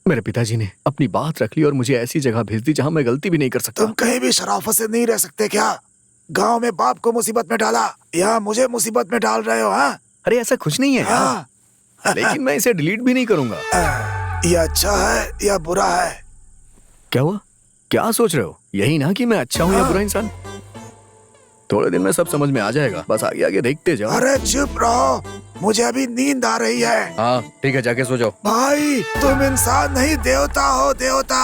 मेरे पिताजी ने अपनी बात रख ली और मुझे ऐसी जगह भेज दी जहाँ मैं गलती भी नहीं कर सकता। तुम कहीं भी शराफत से नहीं रह सकते क्या? गांव में बाप को मुसीबत में डाला, यहाँ मुझे मुसीबत में डाल रहे हो? हाँ, अरे ऐसा कुछ नहीं है हाँ। लेकिन मैं इसे डिलीट भी नहीं करूंगा। ये अच्छा है या बुरा है? क्या हुआ? क्या सोच रहे हो? यही ना कि मैं अच्छा हूँ या बुरा इंसान? थोड़े दिन में सब समझ में आ जाएगा, बस आगे आगे देखते जाओ। अरे चुप रहो, मुझे अभी नींद आ रही है। हाँ ठीक है, जाके सो जाओ। भाई तुम इंसान नहीं देवता हो, देवता।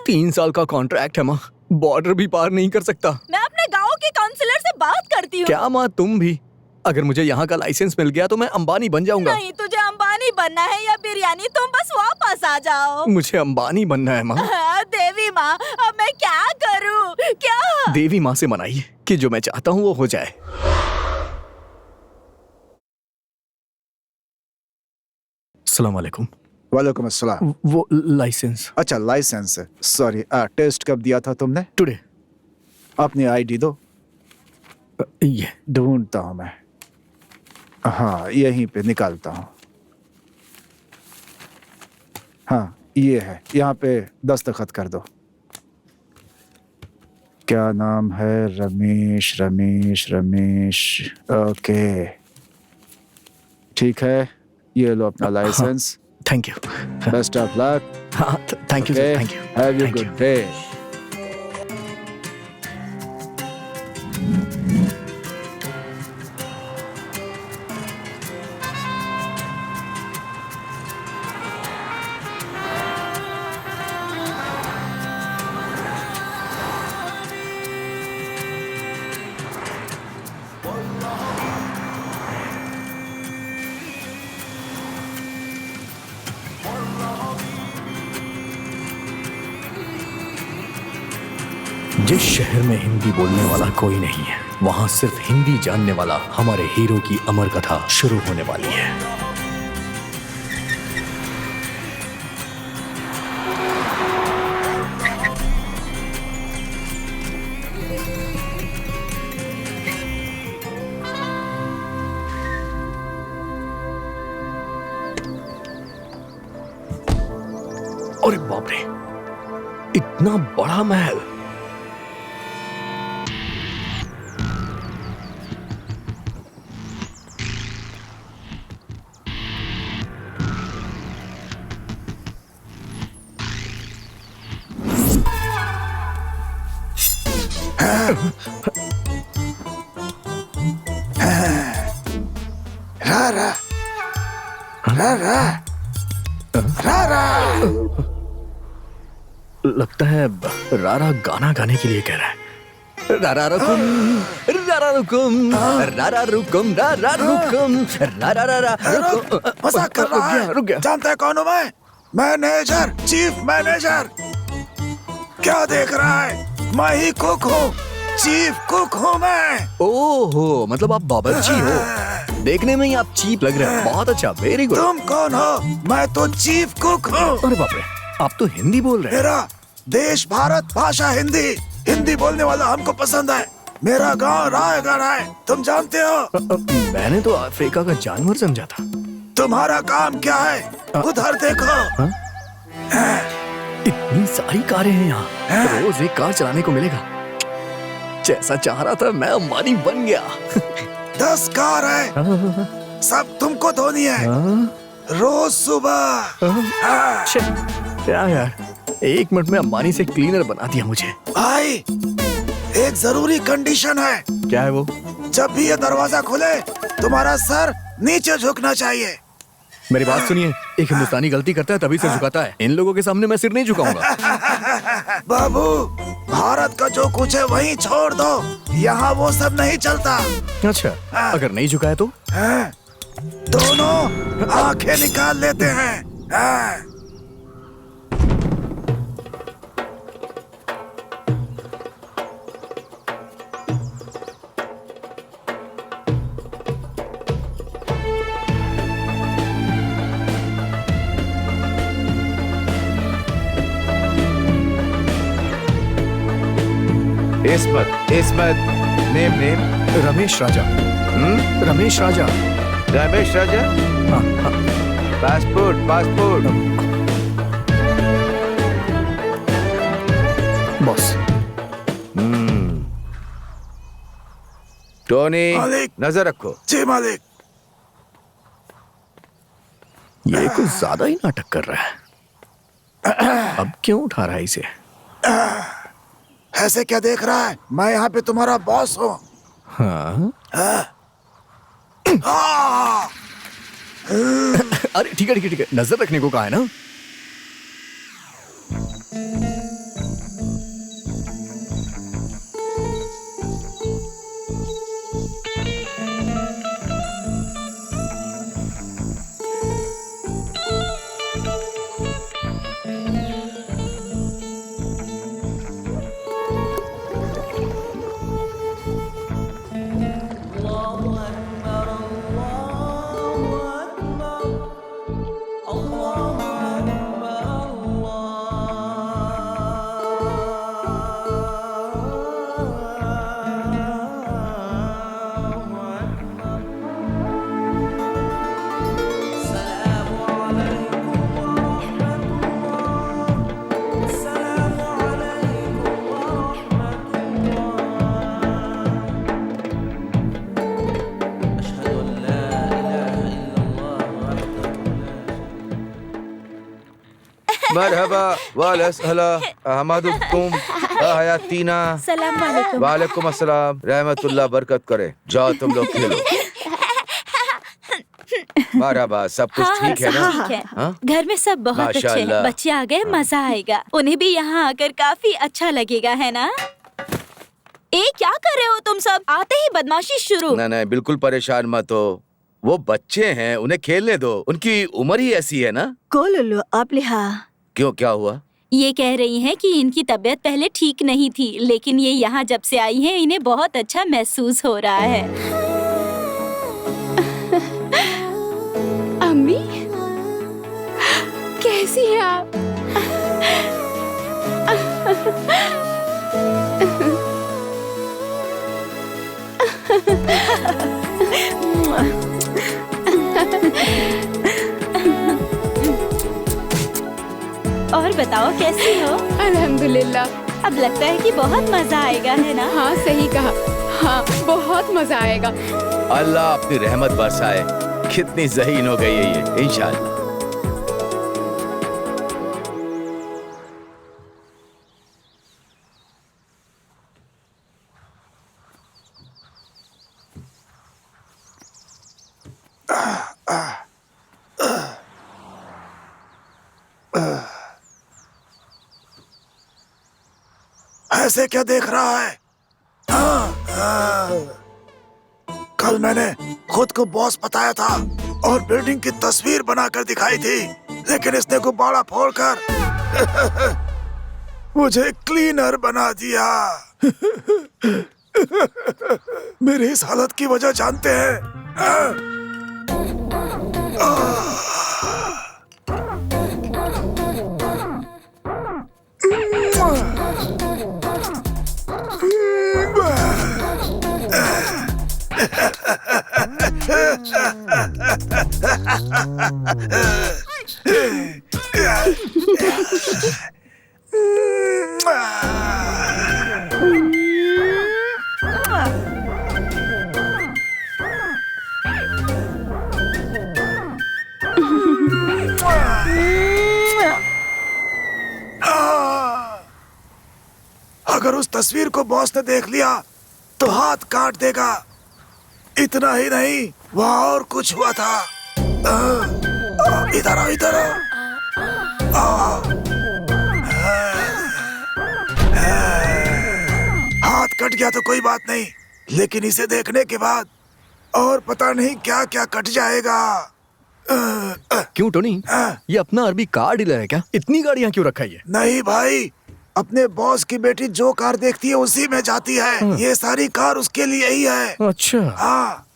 3 साल का कॉन्ट्रैक्ट है माँ, बॉर्डर भी पार नहीं कर सकता। मैं अपने गांव के काउंसलर से बात करती हूँ। क्या माँ तुम भी? अगर मुझे यहाँ का लाइसेंस मिल गया तो मैं अंबानी बन जाऊंगा। नहीं, तुझे अंबानी बनना है या बिरयानी, तुम बस वापस आ जाओ। मुझे अंबानी बनना है माँ। देवी माँ, अब मैं क्या करूँ? क्या? देवी माँ से मनाइए कि जो मैं चाहता हूँ वो हो जाए। अस्सलाम वालेकुम। वालेकुम अस्सलाम। वो लाइसेंस। अच्छा लाइसेंस, सॉरी। टेस्ट कब दिया था तुमने? टुडे। अपनी आईडी दो। ये ढूंढता हूँ मैं। हाँ यहीं पे निकालता हूँ। हाँ ये है, यहाँ पे दस्तखत कर दो। क्या नाम है? रमेश रमेश रमेश। ओके ठीक है, ये लो अपना licence. Thank you. Best of luck. हाँ thank you thank you. Have you good day. जिस शहर में हिंदी बोलने वाला कोई नहीं है, वहां सिर्फ हिंदी जानने वाला हमारे हीरो की अमर कथा शुरू होने वाली है। अरे बाप रे, इतना बड़ा महल! रारा रारा रारा। लगता है रारा गाना गाने के लिए कह रहा है। रारा रुकुम, रारा रुकुम, रारा रुकुम, रारा रुकुम, रारा रारा रुकुम। मजाक कर रहा है। रुक गया। जानता है कौन हूँ मैं? Manager, chief manager. क्या देख रहा है? मैं ही कुक हूँ, चीफ कुक हूँ मैं। ओहो, मतलब आप बावर्ची हो। देखने में ही आप चीप लग रहे हैं। बहुत अच्छा, वेरी गुड। तुम कौन हो? मैं तो चीफ कुक हूँ। अरे बाप रे, आप तो हिंदी बोल रहे हैं। मेरा देश भारत, भाषा हिंदी। हिंदी बोलने वाला हमको पसंद है। मेरा गांव रायगढ़ है, तुम जानते हो? मैंने तो अफ्रीका का जानवर समझा था। तुम्हारा काम क्या है? उधर देखो। इतनी सारी कारें हैं यहाँ, रोज एक कार चलाने को मिलेगा। जैसा चाह रहा था मैं अंबानी बन गया। 10 कार है, सब तुमको धोनी है रोज सुबह। क्या यार, 1 मिनट में अंबानी से क्लीनर बना दिया मुझे। भाई एक जरूरी कंडीशन है। क्या है वो? जब भी ये दरवाजा खुले तुम्हारा सर नीचे झुकना चाहिए। मेरी बात सुनिए, एक हिंदुस्तानी गलती करता है तभी सिर झुकाता है। इन लोगों के सामने मैं सिर नहीं झुकाऊंगा। बाबू, भारत का जो कुछ है वहीं छोड़ दो, यहाँ वो सब नहीं चलता। अच्छा, अगर नहीं झुकाया तो? दोनों आंखें निकाल लेते हैं। इस्मत, इस्मत, नेम नेम। रमेश राजा। रमेश राजा। रमेश राजा। हाँ हाँ। Passport, passport. बॉस। टोनी, मालिक। नजर रखो। जी मालिक। ये कुछ ज्यादा ही नाटक कर रहा है। अब क्यों उठा रहा है इसे? ऐसे क्या देख रहा है? मैं यहाँ पे तुम्हारा बॉस हूँ। हाँ? आ! अरे ठीक है ठीक है ठीक है, नजर रखने को कहा है ना। मरहबा वालैसहला अहमदुकुम हयातीना। सलाम वालेकुम। वालेकुम अस्सलाम, रहमतुल्लाह बरकत करे। जाओ तुम लोग खेलो। मरहबा, सब कुछ ठीक है ना? ठीक है। हाँ? घर में सब बहुत अच्छे हैं। माशाअल्लाह। बच्चे आ गए, मजा आएगा। उन्हें भी यहाँ आकर काफी अच्छा लगेगा, है ना? क्या कर रहे हो तुम सब? आते ही बदमाशी शुरू। नहीं, बिल्कुल परेशान मत हो। वो बच्चे हैं, उन्हें खेलने दो। उनकी उम्र ही ऐसी है ना। कोलुलु आप लिहा। क्यों, क्या हुआ? ये कह रही हैं कि इनकी तबीयत पहले ठीक नहीं थी, लेकिन ये यहाँ जब से आई हैं इन्हें बहुत अच्छा महसूस हो रहा है। अम्मी, कैसी हैं आप? और बताओ कैसी हो? अल्हम्दुलिल्लाह। अब लगता है कि बहुत मजा आएगा, है ना? हाँ सही कहा। हाँ बहुत मजा आएगा। अल्लाह अपनी रहमत बरसाए। कितनी ज़हीन हो गई है ये, इंशाअल्लाह। ऐसे क्या देख रहा है? कल मैंने खुद को बॉस बताया था और बिल्डिंग की तस्वीर बनाकर दिखाई थी, लेकिन इसने गुब्बारा फोड़कर मुझे क्लीनर बना दिया। मेरी इस हालत की वजह जानते हैं? अगर उस तस्वीर को बॉस ने देख लिया तो हाथ काट देगा। इतना ही नहीं, वहाँ और कुछ हुआ था। इधर आओ, इधर आओ। हाथ कट गया तो कोई बात नहीं, लेकिन इसे देखने के बाद और पता नहीं क्या क्या कट जाएगा। क्यों टोनी, ये अपना अरबी कार डीलर है क्या? इतनी गाड़ियाँ क्यों रखा है? नहीं भाई, अपने बॉस की बेटी जो कार देखती है उसी में जाती है। ये सारी कार उसके लिए ही है। अच्छा। हाँ।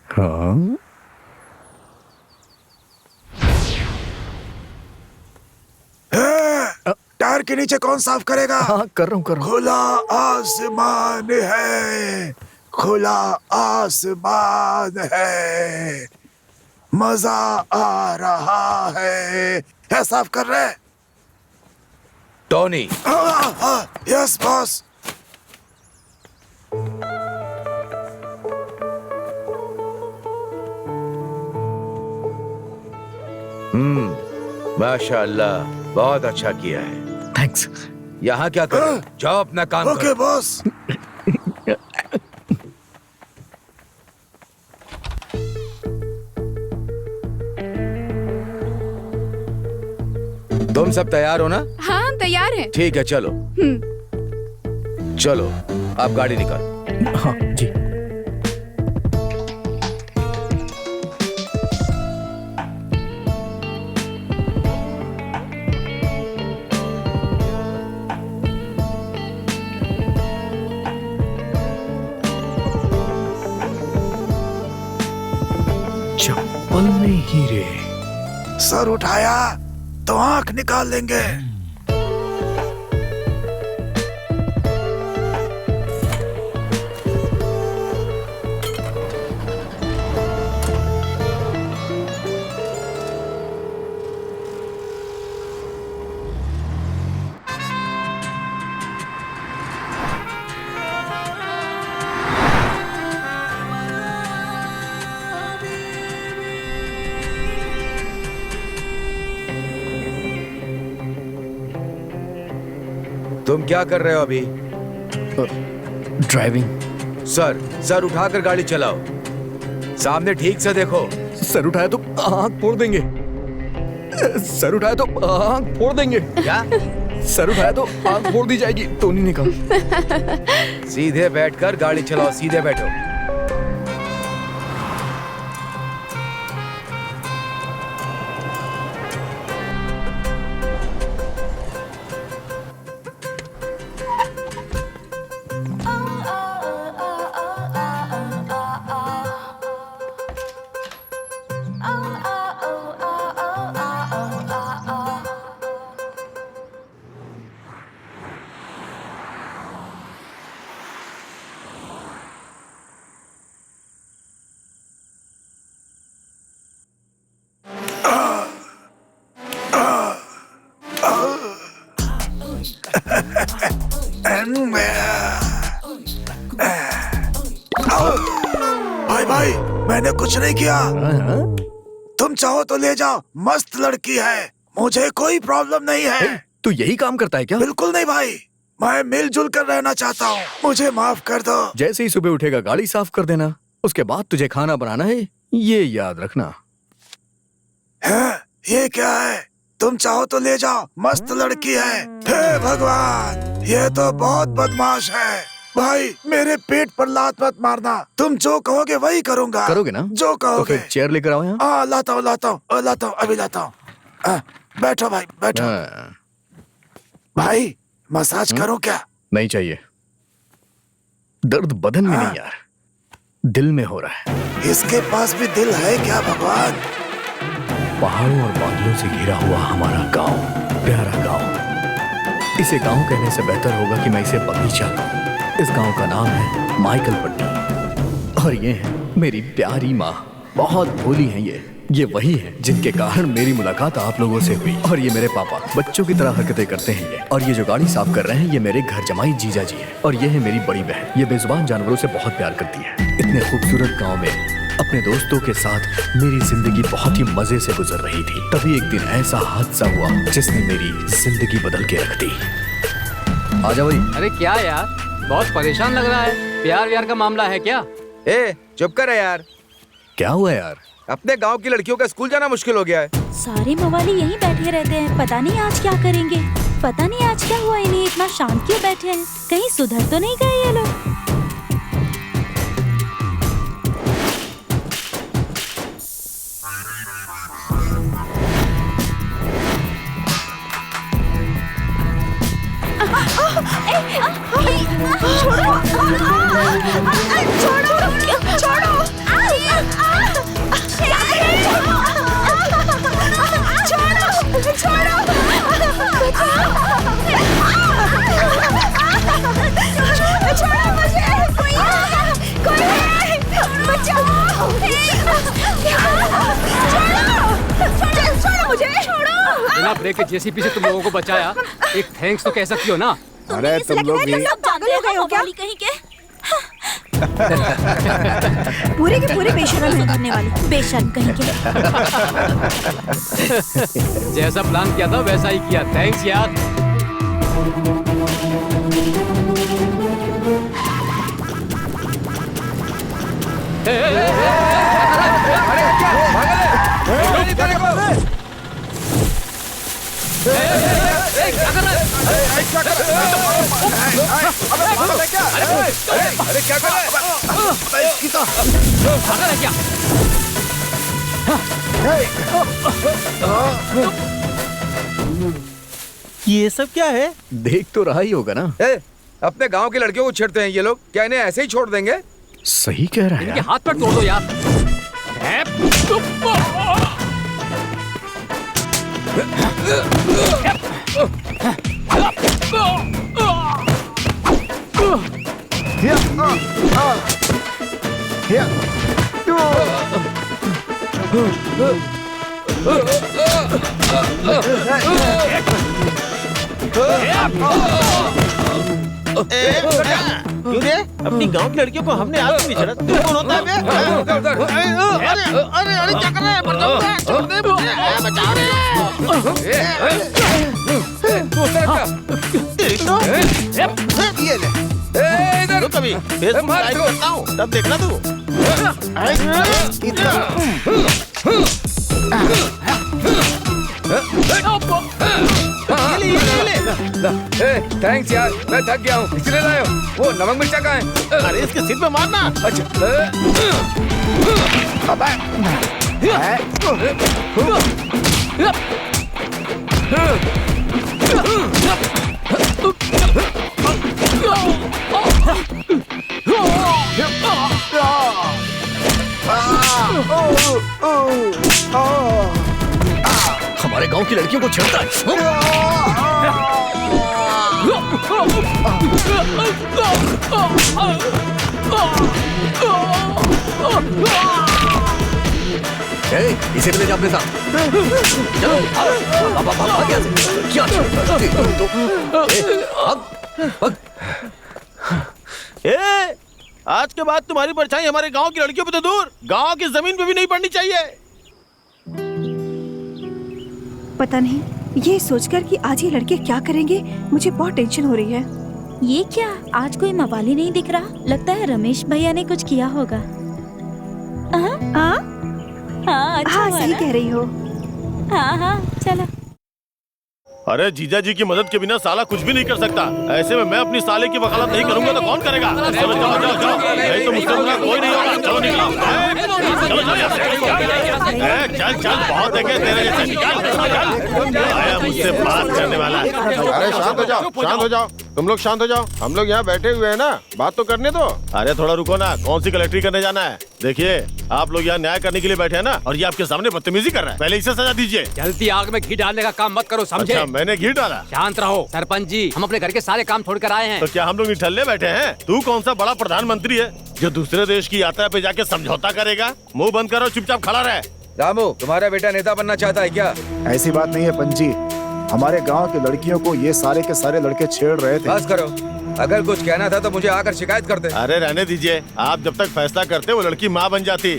हाँ? टायर के नीचे कौन साफ करेगा? हाँ कर रहा हूँ। खुला आसमान है, खुला आसमान है। मजा आ रहा है। है साफ कर रहे? Tony, yes boss. माशाअल्लाह, बहुत अच्छा किया है। थैंक्स। यहाँ क्या कर, जाओ अपना काम ओके करो। बॉस। तुम सब तैयार हो ना? हाँ हम तैयार हैं। ठीक है, चलो चलो, आप गाड़ी निकालो। हाँ जी। चप्पल में हीरे। सर उठाया तो आंख निकाल लेंगे। तुम क्या कर रहे हो अभी? ड्राइविंग। सर उठाकर गाड़ी चलाओ। सामने ठीक से देखो। सर उठाया तो आंख फोड़ देंगे। सर उठाया तो आंख फोड़ देंगे। क्या? सर उठाया तो आंख फोड़ दी जाएगी। टोनी ने कहा। सीधे बैठकर गाड़ी चलाओ, सीधे बैठो। भाई मैंने कुछ नहीं किया। तुम चाहो तो ले जाओ, मस्त लड़की है, मुझे कोई प्रॉब्लम नहीं है। तू यही काम करता है क्या? बिल्कुल नहीं भाई, मैं मिलजुल कर रहना चाहता हूँ, मुझे माफ कर दो। जैसे ही सुबह उठेगा गाड़ी साफ कर देना, उसके बाद तुझे खाना बनाना है, ये याद रखना। है? ये क्या है? तुम चाहो तो ले जाओ, मस्त लड़की है। हे भगवान, ये तो बहुत बदमाश है। भाई मेरे पेट पर लात मत मारना, तुम जो कहोगे वही करूँगा। करोगे ना? जो तो कहोगे। फिर चेयर लेकर आओ यहाँ। लाता हूँ, अभी लाता हूँ। बैठो भाई, बैठो। भाई मसाज करो क्या? नहीं चाहिए, दर्द बदन में नहीं यार, दिल में हो रहा है। इसके पास भी दिल है क्या भगवान? पहाड़ों और बादलों से घिरा हुआ हमारा गांव, प्यारा गांव। इसे गांव कहने से बेहतर होगा कि मैं इसे बगीचा कहूं। इस गांव का नाम है माइकल पट्टी और ये है मेरी प्यारी माँ। बहुत भोली हैं ये वही हैं जिनके कारण मेरी मुलाकात आप लोगों से हुई। और ये मेरे पापा, बच्चों की तरह हरकतें करते हैं ये। और ये जो गाड़ी साफ कर रहे हैं, ये मेरे घर जमाई जीजा जी है। और ये है मेरी बड़ी बहन, ये बेजुबान जानवरों से बहुत प्यार करती है। इतने खूबसूरत गाँव में अपने दोस्तों के साथ मेरी जिंदगी बहुत ही मजे से गुजर रही थी। तभी एक दिन ऐसा हादसा हुआ जिसने मेरी जिंदगी बदल के रख दी। आजा भाई। अरे क्या यार, बहुत परेशान लग रहा है। प्यार व्यार का मामला है क्या? चुप कर यार। क्या हुआ यार? अपने गांव की लड़कियों का स्कूल जाना मुश्किल हो गया है। सारे मवाली यहीं बैठे रहते हैं, पता नहीं आज क्या करेंगे। पता नहीं आज क्या हुआ, इन्हें इतना शांत क्यों बैठे हैं? कहीं सुधर तो नहीं गए ये लोग? छोड़ो बिना ब्रेक के जेसीबी से तुम लोगों को बचाया, एक थैंक्स तो कह सकती हो ना। अरे तुम लोग भी सब जानते हो मवाली कहीं के। पूरे के पूरे बेशरम है। सुधरने वाली बेशर्म कहीं के। जैसा प्लान किया था वैसा ही किया। थैंक्स यार। अरे क्या कर रहा ये सब क्या है? देख तो रहा ही होगा ना। है? अपने गांव के लड़कियों को छेड़ते हैं ये लोग। क्या इन्हें ऐसे ही छोड़ देंगे? सही कह रहा है इनके यार। हाथ पैर तोड़ दो यार। क्यों रे? अपनी गांव की लड़कियों को हमने आज नहीं छेड़ा। तू कौन होता है बे? अरे अरे अरे क्या कर रहा है? छोड़ दे मुझे। बचाओ रे। तेरी तो ये ले। इधर कभी फेसबुक मार लाइव दो। करता हूँ, तब देखना तू। थैंक्स यार, मैं थक गया हूँ इसलिए लाया हूँ। वो नमक मिर्चा कहाँ है? अरे इसके सिर पे मारना। अच्छा हमारे गांव की लड़कियों को छेड़ता है। इसे ले जा अपने साथ। चलो भाग यहाँ से। क्या ए, आज के बाद तुम्हारी परछाई हमारे गांव की लड़कियों पे तो दूर, गांव की जमीन पे भी नहीं पड़नी चाहिए। पता नहीं ये सोचकर कि आज ये लड़के क्या करेंगे, मुझे बहुत टेंशन हो रही है। ये क्या, आज कोई मवाली नहीं दिख रहा। लगता है रमेश भैया ने कुछ किया होगा। हाँ हाँ अच्छा हाँ हुआ सही ना? कह रही हो। हाँ हाँ चलो। अरे जीजा जी की मदद के बिना साला कुछ भी नहीं कर सकता। ऐसे में मैं अपनी साले की वकालत नहीं करूंगा तो कौन करेगा? चलो जाओ जाओ जाओ, नहीं तो मुझसे बुरा कोई नहीं होगा। चलो निकलो। चलो चलो चल चल, बहुत देखे तेरे जैसे। निकल आया मुझसे बात करने वाला। अरे शांत हो जाओ, शांत हो जाओ, तुम लोग शांत हो जाओ। हम लोग यहाँ बैठे हुए हैं ना, बात तो करने दो। अरे थोड़ा रुको ना, कौन सी कलेक्ट्री करने जाना है? देखिए आप लोग यहाँ न्याय करने के लिए बैठे हैं ना, और ये आपके सामने बदतमीजी कर रहा है। पहले इसे सजा दीजिए। जल्दी आग में घी डालने का काम मत करो, समझे? अच्छा मैंने घी डाला? शांत रहो सरपंच जी, हम अपने घर के सारे काम छोड़कर आए हैं। तो क्या हम लोग निठल्ले बैठे हैं? तू कौन सा बड़ा प्रधानमंत्री है जो दूसरे देश की यात्रा पे जाके समझौता करेगा? मुंह बंद करो, चुपचाप खड़ा रहे। रामू, तुम्हारा बेटा नेता बनना चाहता है क्या? ऐसी बात नहीं है पंजी। हमारे गांव की लड़कियों को ये सारे के सारे लड़के छेड़ रहे थे। बस करो, अगर कुछ कहना था तो मुझे आकर शिकायत करते। अरे रहने दीजिए, आप जब तक फैसला करते वो लड़की माँ बन जाती।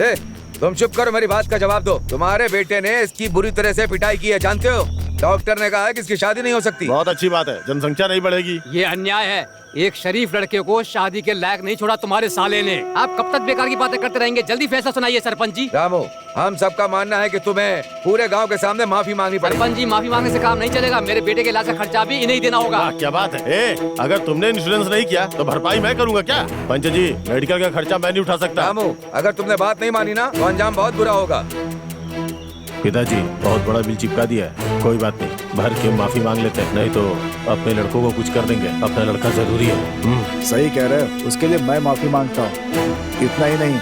ए, तुम चुप करो, मेरी बात का जवाब दो। तुम्हारे बेटे ने इसकी बुरी तरह से पिटाई की है, जानते हो? डॉक्टर ने कहा है कि इसकी शादी नहीं हो सकती। बहुत अच्छी बात है, जनसंख्या नहीं बढ़ेगी। ये अन्याय है। एक शरीफ लड़के को शादी के लायक नहीं छोड़ा तुम्हारे साले ने। आप कब तक बेकार की बातें करते रहेंगे? जल्दी फैसला सुनाइए सरपंच जी। रामू, हम सबका मानना है कि तुम्हें पूरे गांव के सामने माफी मांगनी पड़ेगी। सरपंच जी, माफी मांगने से काम नहीं चलेगा। मेरे बेटे के इलाज का खर्चा भी इन्हें ही देना होगा। वाह, क्या बात है। ए, अगर तुमने इंश्योरेंस नहीं किया तो भरपाई मैं करूंगा क्या? पंच जी, मेडिकल का खर्चा मैं नहीं उठा सकता। रामू, अगर तुमने बात नहीं मानी ना तो अंजाम बहुत बुरा होगा। पिताजी बहुत बड़ा बिल चिपका दिया है, कोई बात नहीं, भर के माफी मांग लेते हैं, नहीं तो अपने लड़कों को कुछ कर देंगे। अपना लड़का जरूरी है। सही कह रहे हो, उसके लिए मैं माफी मांगता हूँ। इतना ही नहीं,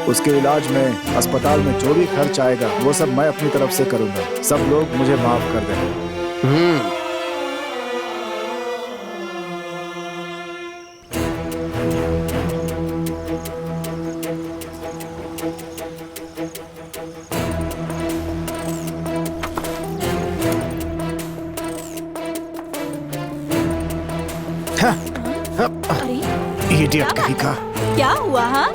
उसके इलाज में अस्पताल में जो भी खर्च आएगा वो सब मैं अपनी तरफ से करूंगा। सब लोग मुझे माफ कर दें। इडियट कहीं का। क्या हुआ? हाँ,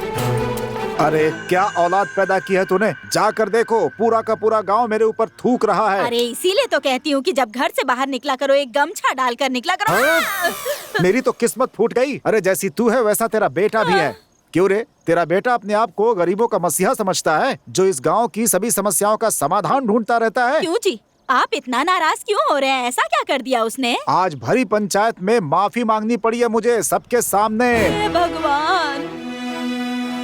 अरे क्या औलाद पैदा की है तूने? जाकर देखो, पूरा का पूरा गांव मेरे ऊपर थूक रहा है। अरे इसीलिए तो कहती हूँ कि जब घर से बाहर निकला करो एक गमछा डालकर निकला करो। हाँ? मेरी तो किस्मत फूट गई। अरे जैसी तू है वैसा तेरा बेटा भी है। क्यों रे, तेरा बेटा अपने आप को गरीबों का मसीहा समझता है, जो इस गांव की सभी समस्याओं का समाधान ढूंढता रहता है। क्यों जी, आप इतना नाराज क्यों हो रहे हैं? ऐसा क्या कर दिया उसने? आज भरी पंचायत में माफी मांगनी पड़ी है मुझे सबके सामने। हे भगवान!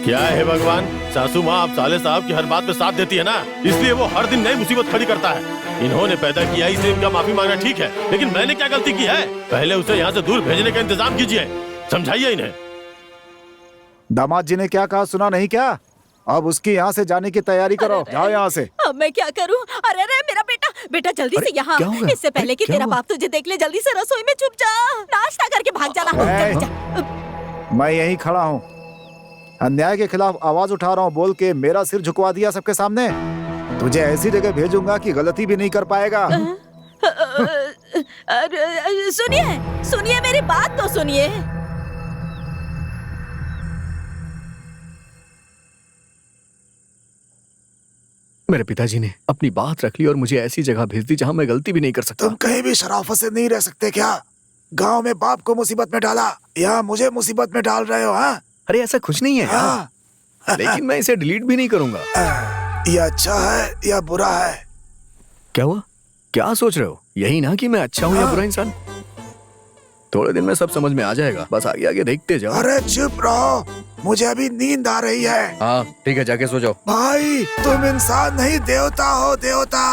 क्या है भगवान? सासू माँ आप साले साहब की हर बात में साथ देती है ना, इसलिए वो हर दिन नई मुसीबत खड़ी करता है। इन्होंने पैदा किया, इसलिए इनका माफी मांगना ठीक है, लेकिन मैंने क्या गलती की है? पहले उसे यहाँ से दूर भेजने का इंतजाम कीजिए, समझाइए इन्हें। दामाद जी ने क्या कहा सुना नहीं क्या? अब उसकी यहाँ से जाने की तैयारी करो। जाओ यहाँ से। अब मैं क्या करूं? अरे अरे मेरा बेटा जल्दी से यहाँ। क्या हुआ? इससे पहले कि क्या तेरा हुआ? बाप तुझे देख ले, जल्दी से रसोई में छुप जा। नाश्ता करके भाग जाना। ए, चल, जा। मैं यहीं खड़ा हूँ, अन्याय के खिलाफ आवाज उठा रहा हूँ बोल के मेरा सिर झुकवा दिया सबके सामने। तुझे ऐसी जगह भेजूंगा कि गलती भी नहीं कर पाएगा। सुनिए मेरी बात तो सुनिए। मेरे पिताजी ने अपनी बात रख ली और मुझे ऐसी जगह भेज दी जहाँ मैं गलती भी नहीं कर सकता। तुम कहीं भी शराफत से नहीं रह सकते क्या? गांव में बाप को मुसीबत में डाला, यहाँ मुझे मुसीबत में डाल रहे हो? हाँ अरे ऐसा कुछ नहीं है हाँ। लेकिन मैं इसे डिलीट भी नहीं करूंगा। ये अच्छा है या बुरा है? क्या हुआ? क्या सोच रहे हो? यही ना कि मैं अच्छा हूँ या बुरा इंसान? थोड़े दिन में सब समझ में आ जाएगा, बस आगे आगे देखते जाओ। अरे चुप रहो, मुझे अभी नींद आ रही है। हाँ ठीक है, जाके सो जाओ। भाई तुम इंसान नहीं देवता हो, देवता।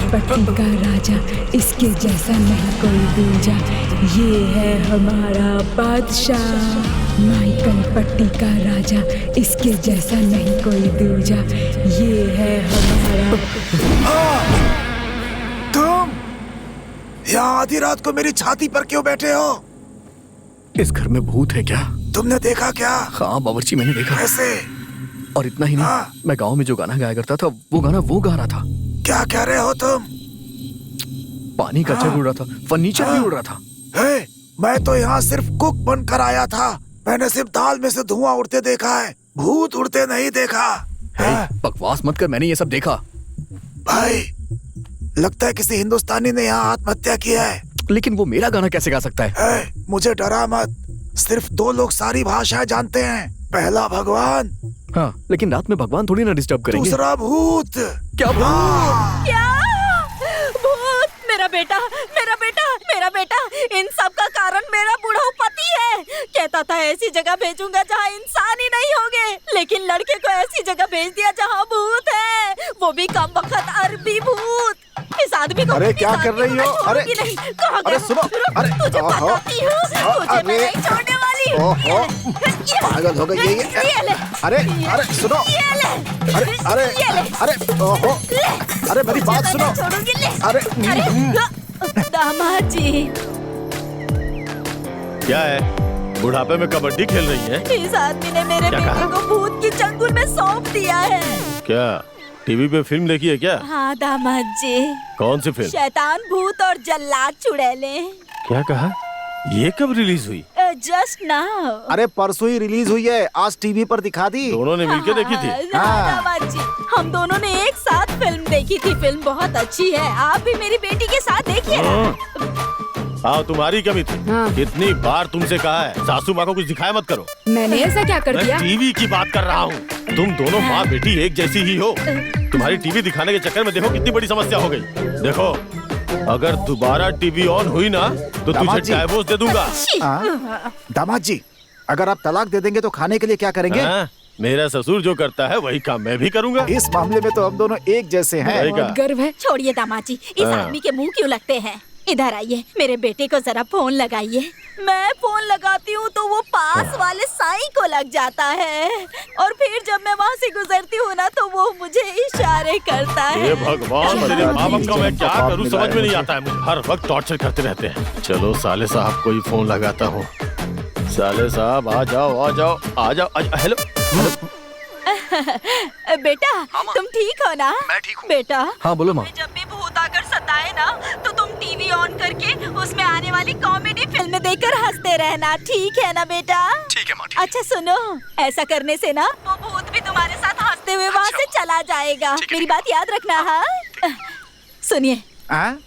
पट्टी का राजा, इसके जैसा नहीं कोई दूजा। ये है हमारा बादशाह, माइकल पट्टी का राजा, इसके जैसा नहीं कोई दूजा। ये है हमारा। तुम यहाँ आधी रात को मेरी छाती पर क्यों बैठे हो? इस घर में भूत है क्या? तुमने देखा क्या? हाँ बावर्ची, मैंने देखा। कैसे? और इतना ही नहीं, हाँ। मैं गांव में जो गाना गाया करता था वो गाना वो गा रहा था। क्या कह रहे हो तुम? पानी का जग उड़ रहा था, फर्नीचर भी उड़ रहा था। हे, मैं तो यहाँ सिर्फ कुक बनकर आया था। मैंने सिर्फ दाल में से धुआं उड़ते देखा है, भूत उड़ते नहीं देखा। बकवास मत कर, मैंने ये सब देखा। भाई लगता है किसी हिंदुस्तानी ने यहाँ आत्महत्या की है। लेकिन वो मेरा गाना कैसे गा सकता है? मुझे डरा मत, सिर्फ दो लोग सारी भाषाएं जानते हैं। पहला भगवान, हाँ, लेकिन रात में भगवान थोड़ी ना डिस्टर्ब करेंगे। दूसरा भूत। क्या भूत? क्या भूत? मेरा बेटा, मेरा बेटा, मेरा बेटा, इन सब का कारण मेरा बूढ़ा पति है। कहता था ऐसी जगह भेजूंगा जहाँ इंसान ही नहीं होंगे, लेकिन लड़के को ऐसी जगह भेज दिया जहाँ भूत है, वो भी कम वक्त अरबी भूत। इस आदमी को अरे क्या कर रही हो? अरे नहीं, कहाँ अरे गए? सुनो, अरे तुझे बताती हूँ, तुझे मैं नहीं छोड़ने वाली। ओहो, पागल हो गई ये। ये ले, अरे अरे सुनो, ये ले, अरे अरे ये ले, अरे ओहो, अरे मेरी बात तुझे सुनो। मैं नहीं छोड़ूंगी, ले। अरे अरे दामाद जी, क्या है? बुढ़ापे में कबड्डी खेल रही है? इस आदमी ने मेरे क्या बेटे कहा? को भूत की चंगुल में सौंप दिया है। क्या टीवी पे फिल्म देखी है क्या? हाँ दामाद जी, कौन सी फिल्म? शैतान भूत और जल्लाद चुड़ैले। क्या कहा? ये कब रिलीज हुई? Just now. अरे परसों ही रिलीज हुई है, आज टीवी पर दिखा दी। दोनों ने मिलकर देखी थी? हाँ दामाद जी, हम दोनों ने एक साथ फिल्म देखी थी। फिल्म बहुत अच्छी है, आप भी मेरी बेटी के साथ देखिए ना। हाँ, तुम्हारी कमी थी। हाँ। कितनी बार तुमसे कहा है सासू माँ को कुछ दिखाया मत करो। मैंने ऐसा क्या कर मैं दिया? टीवी की बात कर रहा हूँ। तुम दोनों माँ बेटी एक जैसी ही हो। तुम्हारी टीवी दिखाने के चक्कर में देखो कितनी बड़ी समस्या हो गई। देखो, अगर दोबारा टीवी ऑन हुई ना तो तुझे दामाद जी। डाइवोर्स दे दूंगा। दामाद जी, अगर आप तलाक दे देंगे तो खाने के लिए क्या करेंगे? हाँ, मेरा ससुर जो करता है वही काम मैं भी करूँगा। इस मामले में तो हम दोनों एक जैसे हैं। सही कहा। गर्व है। छोड़िए दामाद जी, इस हाँ। आदमी के मुंह क्यों लगते हैं? इधर आइए, मेरे बेटे को जरा फोन लगाइए। मैं फोन लगाती हूँ तो वो पास वाले साईं को लग जाता है, और फिर जब मैं वहाँ से गुजरती हूँ ना तो वो मुझे इशारे करता है। हे भगवान, तेरे माँ बाप का मैं क्या करूँ समझ में नहीं आता है मुझे। हर वक्त टॉर्चर करते रहते हैं। चलो साले साहब को ही फोन लगाता हूँ। साले साहब आ जाओ आ जाओ आ जाओ। हेलो बेटा, तुम ठीक हो ना? मैं ठीक हूँ। बेटा, हाँ बोलो माँ। जब भी भूत आकर सताए ना तो तुम टीवी ऑन करके उसमें आने वाली कॉमेडी फिल्म देखकर हंसते रहना, ठीक है ना बेटा? ठीक है माँ, ठीक है। अच्छा सुनो, ऐसा करने से ना वो भूत भी तुम्हारे साथ हंसते हुए वहाँ से चला जाएगा। मेरी बात याद रखना। हाँ, सुनिए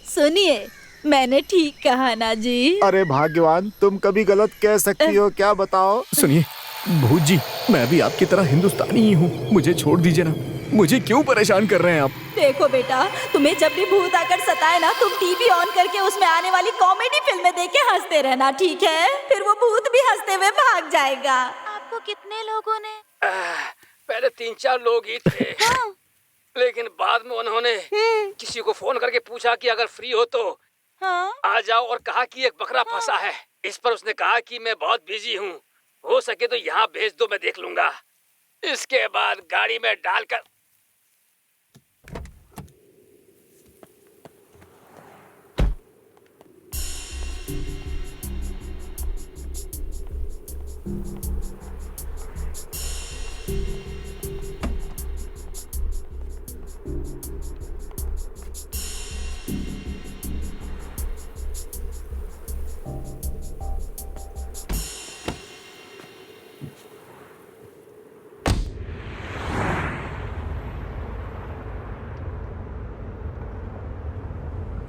सुनिए, मैंने ठीक कहा ना जी? अरे भाग्यवान, तुम कभी गलत कह सकती हो, क्या बताओ? सुनिए भूत जी, मैं भी आपकी तरह हिंदुस्तानी ही हूँ, मुझे छोड़ दीजिए ना। मुझे क्यों परेशान कर रहे हैं आप? देखो बेटा, तुम्हें जब भी भूत आकर सताए ना तुम टीवी ऑन करके उसमें आने वाली कॉमेडी फिल्में देख के हंसते रहना, ठीक है? फिर वो भूत भी हंसते हुए भाग जाएगा। आपको कितने लोगों ने? पहले 3-4 लोग ही थे। लेकिन बाद में उन्होंने किसी को फोन करके पूछा कि अगर फ्री हो तो आ जाओ, और कहा कि एक बकरा फंसा है। इस पर उसने कहा कि मैं बहुत बिजी हूँ, हो सके तो यहाँ भेज दो, मैं देख लूंगा। इसके बाद गाड़ी में डालकर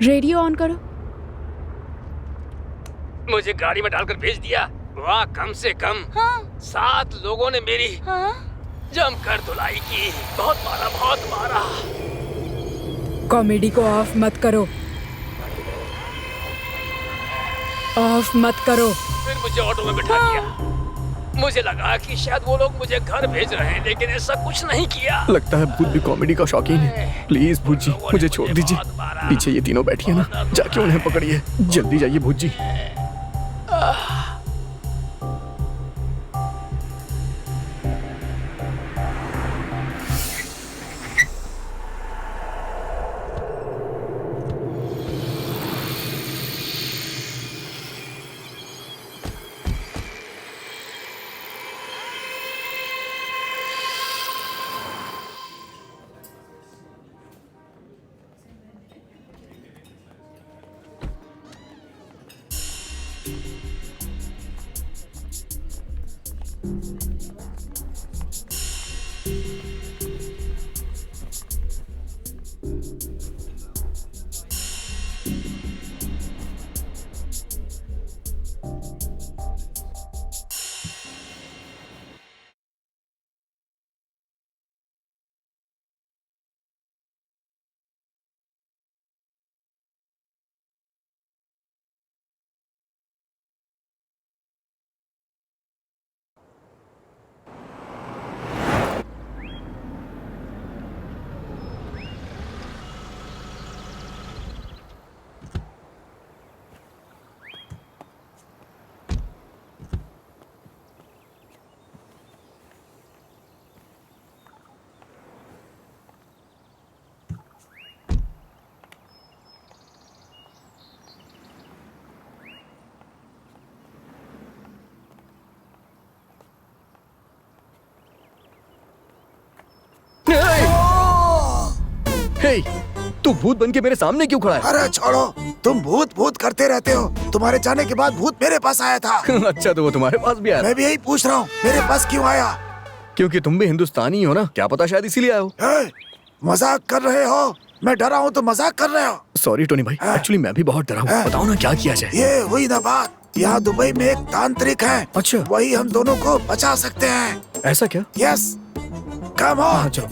रेडियो ऑन करो। मुझे गाड़ी में डालकर भेज दिया। वहाँ कम से कम 7 लोगों ने मेरी जमकर धुलाई की। बहुत मारा। कॉमेडी को ऑफ मत करो, ऑफ मत करो। फिर मुझे ऑटो में बिठा दिया। मुझे लगा कि शायद वो लोग मुझे घर भेज रहे हैं, लेकिन ऐसा कुछ नहीं किया। लगता है भूत भी कॉमेडी का शौकीन है। प्लीज भूत जी, मुझे छोड़ दीजिए। पीछे ये तीनों बैठी है ना, जाके उन्हें पकड़िए। जल्दी जाइए भूत जी। हे, तू भूत बन के मेरे सामने क्यों खड़ा है? अरे छोड़ो, तुम भूत भूत करते रहते हो। तुम्हारे जाने के बाद भूत मेरे पास आया था। अच्छा, तो वो तुम्हारे पास भी आया? मैं भी यही पूछ रहा हूँ, मेरे पास क्यों आया? क्योंकि तुम भी हिंदुस्तानी हो ना, क्या पता शायद इसीलिए आए हो। मजाक कर रहे हो? मैं डरा हूँ तो मजाक कर रहे हो? सॉरी टोनी भाई, एक्चुअली मैं भी बहुत डरा हूँ। बताओ ना क्या किया जाए। ये हुई ना बात। यहाँ दुबई में एक तांत्रिक है। अच्छा, वही हम दोनों को बचा सकते हैं। ऐसा क्या? Yes, come on. चलो।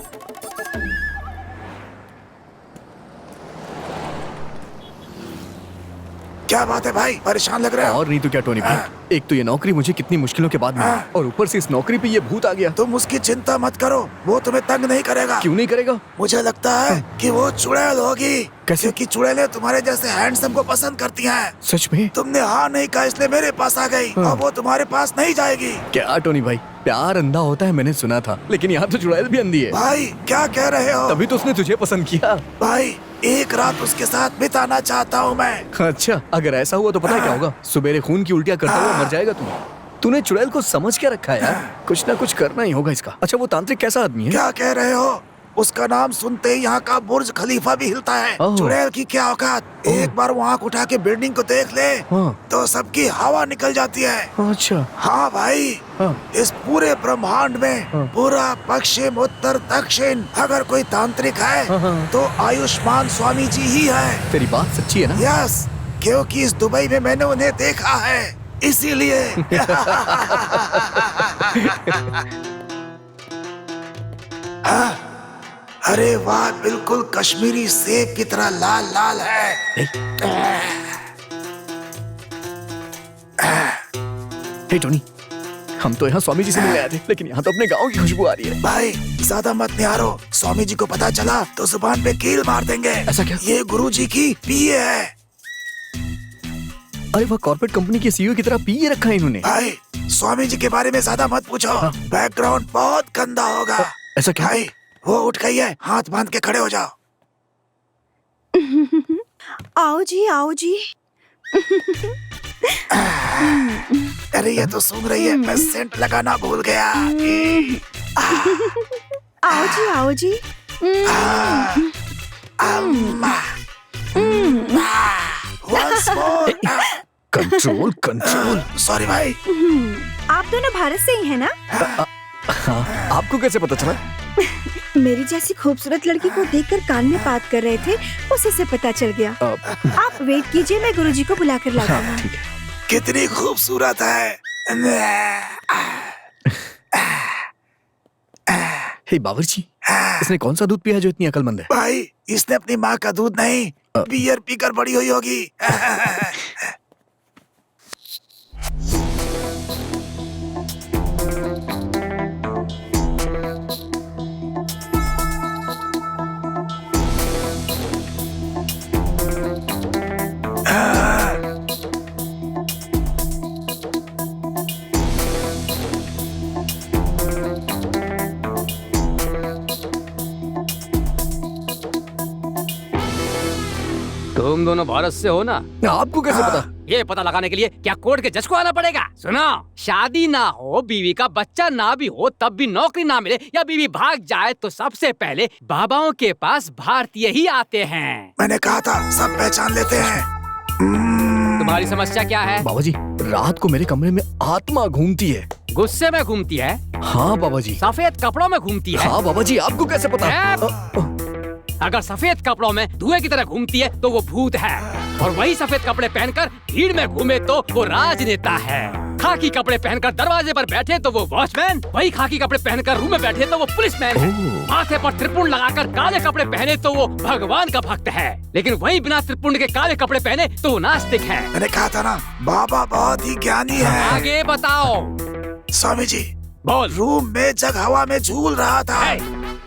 क्या बात है भाई, परेशान लग रहे हो? और नहीं तो क्या टोनी भाई, एक तो ये नौकरी मुझे कितनी मुश्किलों के बाद मिली, और ऊपर से इस नौकरी पे ये भूत आ गया। तुम उसकी चिंता मत करो, वो तुम्हें तंग नहीं करेगा। क्यों नहीं करेगा? मुझे लगता है कि वो चुड़ैल होगी। कैसे? क्योंकि चुड़ैलें तुम्हारे जैसे हैंडसम को पसंद करती हैं। सच में? तुमने हाँ नहीं कहा इसलिए मेरे पास आ गई। अब वो तुम्हारे पास नहीं जाएगी। क्या टोनी भाई, प्यार अंधा होता है मैंने सुना था, लेकिन यहाँ तो चुड़ैल भी अंधी है। भाई क्या कह रहे हो? तभी तो उसने तुझे पसंद किया। भाई एक रात उसके साथ बिताना चाहता हूँ मैं। अच्छा, अगर ऐसा हुआ तो पता है क्या होगा? सुबेरे खून की उल्टियाँ करता हुआ मर जाएगा तू। तूने चुड़ैल को समझ क्या रखा है यार? कुछ ना कुछ करना ही होगा इसका। अच्छा, वो तांत्रिक कैसा आदमी है? क्या कह रहे हो? उसका नाम सुनते ही यहाँ का बुर्ज खलीफा भी हिलता है। चुड़ैल की क्या औकात, एक बार वो आँख उठा के बिल्डिंग को देख ले तो सबकी हवा निकल जाती है। अच्छा। हाँ भाई, इस पूरे ब्रह्मांड में पूरा पश्चिम उत्तर दक्षिण अगर कोई तांत्रिक है तो आयुष्मान स्वामी जी ही है। तेरी बात सच्ची है ना? यस, क्योंकि इस दुबई में मैंने उन्हें देखा है, इसीलिए। अरे वाह, बिल्कुल कश्मीरी सेब की तरह लाल लाल है। हे टोनी, हम तो यहाँ स्वामी जी से मिलने आए थे, लेकिन यहाँ तो अपने गांव की खुशबू आ रही है। भाई ज्यादा मत निहारो, स्वामी जी को पता चला तो जुबान पे कील मार देंगे। ऐसा क्या? ये गुरु जी की पीए है। अरे वह कॉर्पोरेट कंपनी के सीईओ की तरह पीए रखा है इन्होंने। भाई स्वामी जी के बारे में ज्यादा मत पूछो, बैकग्राउंड बहुत गंदा होगा। ऐसा क्या? भाई वो उठ गई है, हाथ बांध के खड़े हो जाओ। आओ जी, आओ जी। अरे ये तो सूंघ रही है, मैं सेंट लगाना भूल गया। आओ जी, आओ जी। Once more. Control control. Sorry भाई। आप दोनों भारत से ही हैं ना? हाँ, आपको कैसे पता चला? मेरी जैसी खूबसूरत लड़की को देखकर कान में बात कर रहे थे, उसी से पता चल गया। आप वेट कीजिए, मैं गुरुजी को बुला कर लाता हूँ। कितनी खूबसूरत है। हे बावर्ची, इसने कौन सा दूध पिया जो इतनी अकलमंद है? भाई इसने अपनी माँ का दूध नहीं, बियर पीकर बड़ी हुई होगी। तुम दोनों भारत से हो ना? आपको कैसे पता? ये पता लगाने के लिए क्या कोर्ट के जज को आना पड़ेगा? सुनो, शादी ना हो, बीवी का बच्चा ना भी हो, तब भी नौकरी ना मिले या बीवी भाग जाए तो सबसे पहले बाबाओं के पास भारतीय ही आते हैं। मैंने कहा था सब पहचान लेते हैं। तुम्हारी समस्या क्या है? बाबा जी, रात को मेरे कमरे में आत्मा घूमती है। गुस्से में घूमती है? हाँ बाबा जी। सफेद कपड़ों में घूमती है? हाँ बाबा जी, आपको कैसे पता? अगर सफेद कपड़ों में धुएं की तरह घूमती है तो वो भूत है, और वही सफेद कपड़े पहनकर भीड़ में घूमे तो वो राजनेता है। खाकी कपड़े पहनकर दरवाजे पर बैठे तो वो वॉचमैन, वही खाकी कपड़े पहनकर रूम में बैठे तो वो पुलिसमैन है। माथे पर त्रिपुंड लगाकर काले कपड़े पहने तो वो भगवान का भक्त है, लेकिन वही बिना त्रिपुंड के काले कपड़े पहने तो वो नास्तिक है। मैंने कहा था ना, बाबा बहुत ही ज्ञानी है। आगे बताओ। स्वामी जी, बोल। रूम में जग हवा में झूल रहा था।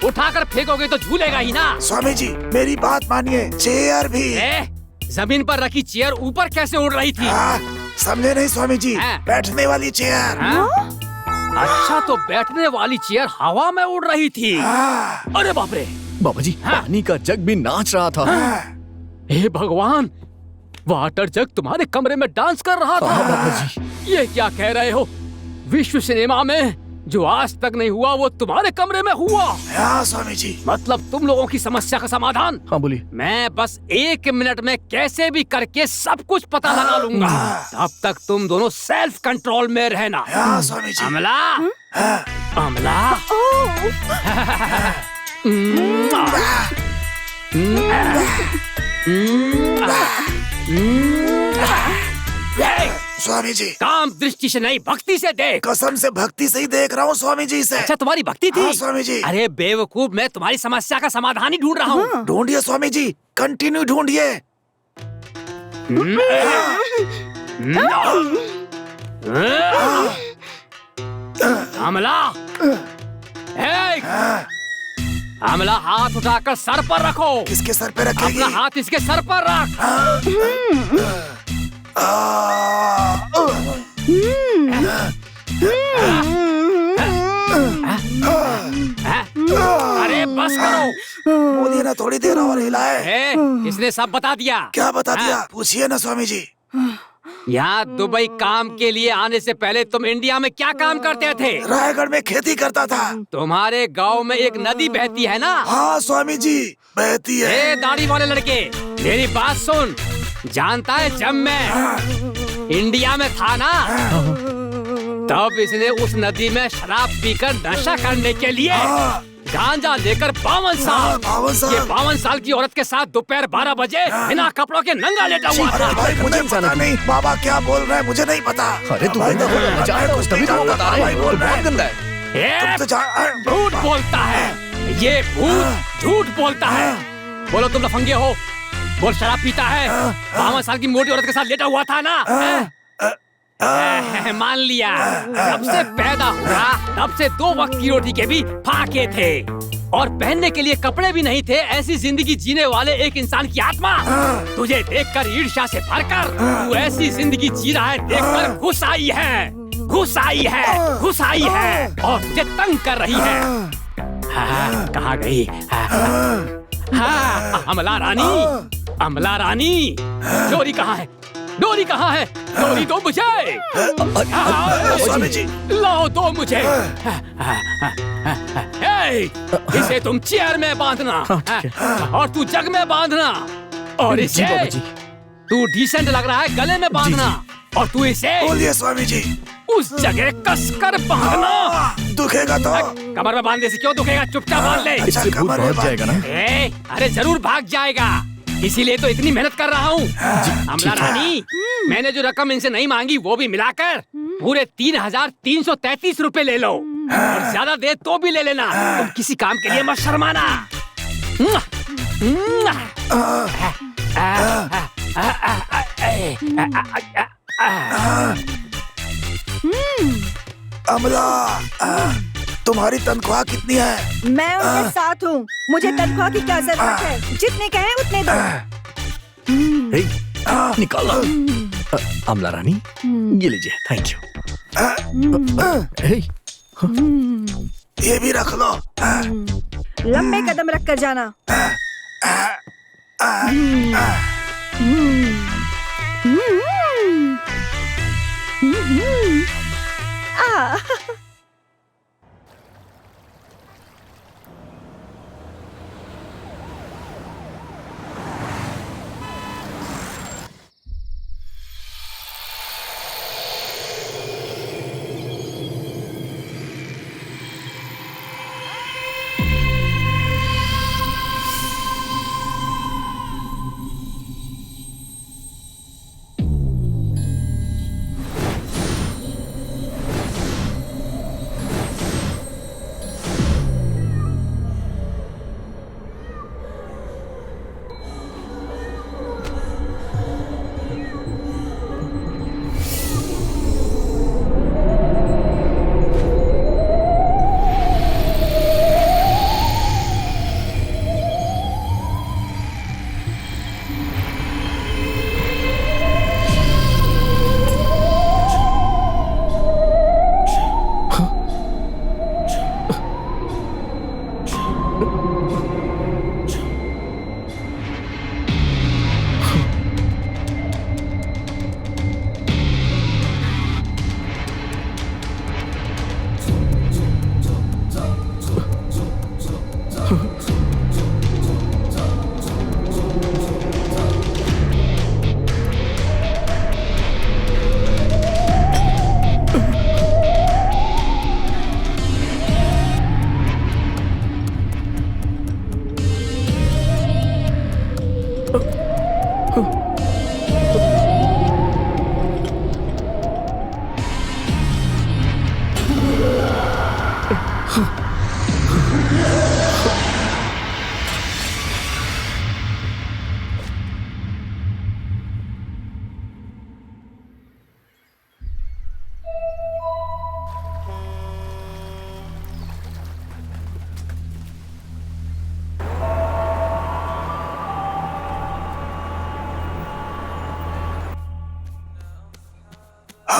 उठाकर फेंकोगे तो झूलेगा ही ना। स्वामी जी मेरी बात मानिए, चेयर भी। जमीन पर रखी चेयर ऊपर कैसे उड़ रही थी? समझे नहीं स्वामी जी, बैठने वाली चेयर। अच्छा, तो बैठने वाली चेयर हवा में उड़ रही थी। अरे बाप रे। बाबा जी, पानी का जग भी नाच रहा था। हे भगवान, वाटर जग तुम्हारे कमरे में डांस कर रहा था। बाबा जी, ये क्या कह रहे हो? विश्व सिनेमा में जो आज तक नहीं हुआ वो तुम्हारे कमरे में हुआ। हाँ स्वामी जी। मतलब तुम लोगों की समस्या का समाधान? हाँ बोलिए। मैं बस 1 मिनट में कैसे भी करके सब कुछ पता लगा लूंगा। तब तक तुम दोनों सेल्फ कंट्रोल में रहना। हाँ स्वामी जी। अमला, अमला, स्वामी जी। काम दृष्टि से नहीं, भक्ति से देख। कसम से भक्ति से ही देख रहा हूँ स्वामी जी से। अच्छा तुम्हारी भक्ति थी? हाँ स्वामी जी। अरे बेवकूफ, मैं तुम्हारी समस्या का समाधान ही ढूंढ रहा हूँ। ढूंढिए स्वामी जी, कंटिन्यू ढूंढिए। अमला, अमला हाथ उठाकर सर पर रखो। किसके सर पे रखेगी? अपना हाथ इसके सर पर रख। अरे बस करो। बोलिए ना, थोड़ी देर और हिलाए। इसने सब बता दिया। क्या बता दिया? पूछिए ना स्वामी जी। यहाँ दुबई काम के लिए आने से पहले तुम इंडिया में क्या काम करते थे? रायगढ़ में खेती करता था। तुम्हारे गांव में एक नदी बहती है ना? हाँ स्वामी जी, बहती है। दाढ़ी वाले लड़के, मेरी बात सुन। जानता है जब मैं इंडिया में था ना, तब इसने उस नदी में शराब पीकर नशा करने के लिए गांजा लेकर 52 साल, ये 52 साल की औरत के साथ दोपहर 12 बजे बिना कपड़ों के नंगा लेटा हुआ था। भाई मुझे पता नहीं, बाबा क्या बोल रहे हैं मुझे नहीं पता। अरे तू तभी तो बता रहे हैं, बहुत गंदा है। झूठ बोलता है ये भूत, झूठ बोलता है। बोलो तुम लफंगे हो, बोल शराब पीता है, 52 साल की मोटी औरत के साथ लेटा हुआ था ना? मान लिया। जब से पैदा हुआ तब से 2 वक्त की रोटी के भी फाके थे और पहनने के लिए कपड़े भी नहीं थे। ऐसी जिंदगी जीने वाले एक इंसान की आत्मा तुझे देखकर ईर्ष्या से भरकर तू ऐसी जिंदगी जी रहा है देखकर घुस आई है, घुस आई है, घुस आई है और तुझे तंग कर रही है। कहाँ गई? अमला रानी, अमला रानी, डोरी कहाँ है? डोरी कहाँ है? डोरी दो मुझे। स्वामी जी लाओ दो मुझे। इसे तुम चेयर में बांधना और तू जग में बांधना और इसे तू डिसेंट लग रहा है गले में बांधना और तू इसे बोलिए स्वामी जी उस जगह कसकर बांधना। दुखेगा तो? कमर में बांधने से क्यों दुखेगा? चुपचाप बांध ले। इससे भूत भाग जाएगा ना? अरे जरूर भाग जाएगा, इसीलिए तो इतनी मेहनत कर रहा हूँ। अमला रानी, मैंने जो रकम इनसे नहीं मांगी वो भी मिलाकर पूरे 3,333 रुपए ले लो और ज्यादा दे तो भी ले लेना। तुम किसी काम के लिए मत शर्माना। अमला, तुम्हारी तनख्वाह कितनी है? मैं उनके साथ हूँ, मुझे तनख्वाह की क्या जरूरत है? जितने कहें उतने दो। निकालो। अमला रानी, ये लीजिए, थैंक यू। ये भी रख लो। लंबे कदम रख कर जाना।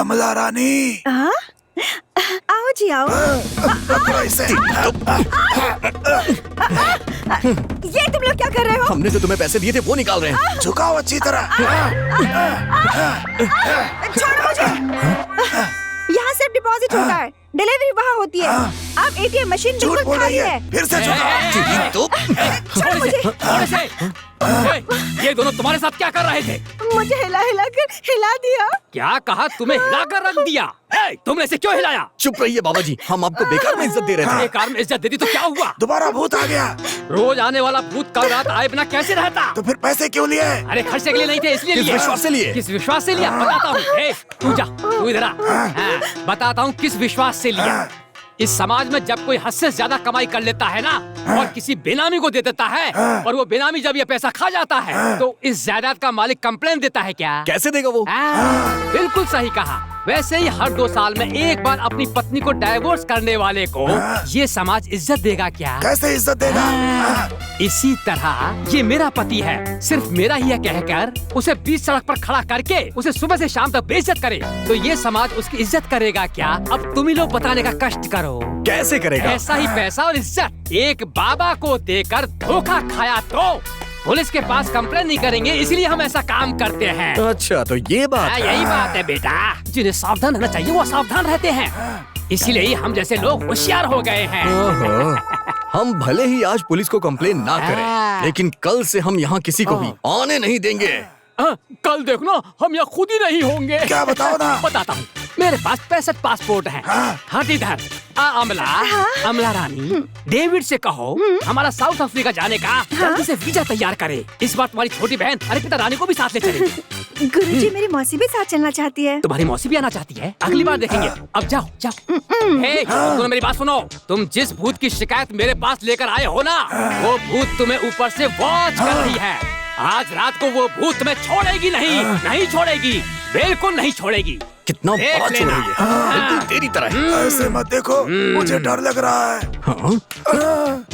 अमला रानी। आओ जी आओ। पकड़ो इसे। ये तुम लोग क्या कर रहे हो? हमने जो तुम्हें पैसे दिए थे वो निकाल रहे हैं। झुकाओ अच्छी तरह। छोड़ो मुझे। यहाँ सिर्फ डिपॉजिट होता है, डिलीवरी वहाँ होती है। आप एटीएम मशीन बिल्कुल खाली है। फिर से झुकाओ। छोड़ो मुझे। ये दोनों तुम्हारे साथ क्या कर रहे थे? मुझे हिला हिला कर हिला दिया। क्या कहा? तुम्हें हिला कर रख दिया? तुमने इसे क्यों हिलाया? चुप रहिए बाबा जी, हम आपको बेकार में इज्जत दे रहे थे। बेकार में इज्जत दे दी तो क्या हुआ? दोबारा भूत आ गया। रोज आने वाला भूत कल रात आए बिना कैसे रहता? तो फिर पैसे क्यों लिए? अरे खर्चे के लिए नहीं थे, इसलिए किस लिए। विश्वास से लिए? किस विश्वास से लिया बताता हूँ। तू जा, तू इधर आ। बताता हूँ किस विश्वास से लिया। इस समाज में जब कोई हद से ज्यादा कमाई कर लेता है ना और किसी बेनामी को दे देता है और वो बेनामी जब ये पैसा खा जाता है तो इस जायदाद का मालिक कंप्लेन देता है। क्या कैसे देगा वो? बिल्कुल सही कहा। वैसे ही हर 2 साल में एक बार अपनी पत्नी को डाइवोर्स करने वाले को ये समाज इज्जत देगा क्या? कैसे इज्जत देगा? इसी तरह ये मेरा पति है, सिर्फ मेरा ही है कहकर उसे बीच सड़क पर खड़ा करके उसे सुबह से शाम तक बेइज्जत करे तो ये समाज उसकी इज्जत करेगा क्या? अब तुम ही लोग बताने का कष्ट करो। कैसे करेगा? ऐसा ही पैसा और इज्जत एक बाबा को देकर धोखा खाया तो पुलिस के पास कंप्लेन नहीं करेंगे, इसलिए हम ऐसा काम करते हैं। अच्छा तो ये बात है। यही बात है बेटा। जिन्हें सावधान रहना चाहिए वो सावधान रहते हैं, इसीलिए ही हम जैसे लोग होशियार हो गए हैं। हम भले ही आज पुलिस को कंप्लेन ना करें, लेकिन कल से हम यहाँ किसी को भी आने नहीं देंगे। कल देखना हम यहाँ खुद ही नहीं होंगे। क्या बताओ ना? बताता हूँ। मेरे पास 65 पासपोर्ट हैं। हाँ इधर अमला रानी, डेविड से कहो हमारा साउथ अफ्रीका जाने का जल्दी से वीजा तैयार करे। इस बार तुम्हारी छोटी बहन अर्पिता रानी को भी साथ ले चलेंगे। गुरुजी मेरी मौसी भी साथ चलना चाहती है। तुम्हारी मौसी भी आना चाहती है? अगली बार देखेंगे। अब जाओ जाओ। तुम मेरी बात सुनो। तुम जिस भूत की शिकायत मेरे पास लेकर आए हो ना, वो भूत तुम्हें ऊपर से वॉच कर रही है। आज रात को वो भूत तुम्हें छोड़ेगी नहीं, नहीं छोड़ेगी, बिल्कुल नहीं छोड़ेगी। कितना बड़ा चोर है ये, बिल्कुल तेरी तरह है। ऐसे मत देखो, मुझे डर लग रहा है।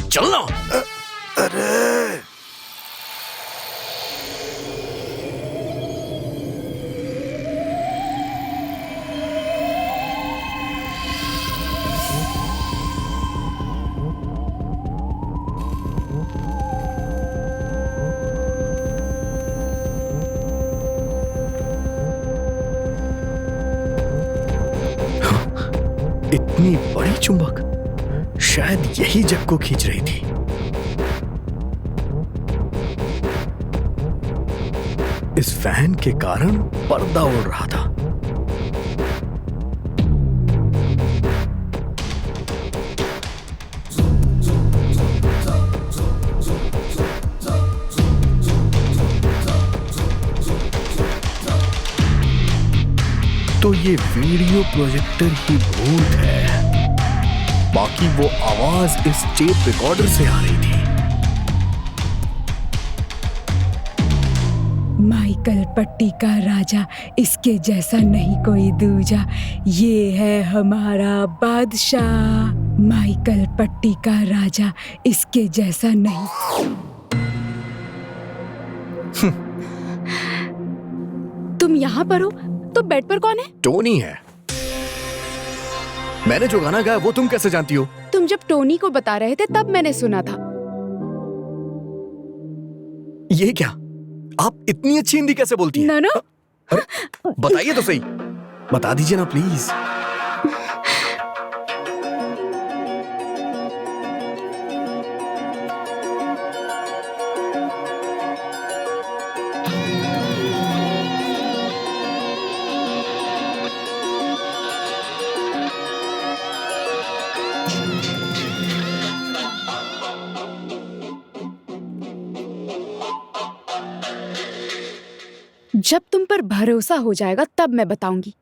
चलना। अरे इतनी बड़ी चुंबक शायद यही जग को खींच रही थी। इस फैन के कारण पर्दा उड़ रहा था। तो ये वीडियो प्रोजेक्टर ही भूत है, बाकी वो आवाज इस टेप रिकॉर्डर से आ रही थी। माइकल पट्टी का राजा, इसके जैसा नहीं कोई दूजा, ये है हमारा बादशाह। माइकल पट्टी का राजा, इसके जैसा नहीं। तुम यहाँ पर हो तो बेड पर कौन है? टोनी है। मैंने जो गाना गाया वो तुम कैसे जानती हो? तुम जब टोनी को बता रहे थे तब मैंने सुना था। ये क्या? आप इतनी अच्छी हिंदी कैसे बोलती हैं? नो बताइए तो सही, बता दीजिए ना प्लीज। जब तुम पर भरोसा हो जाएगा तब मैं बताऊंगी।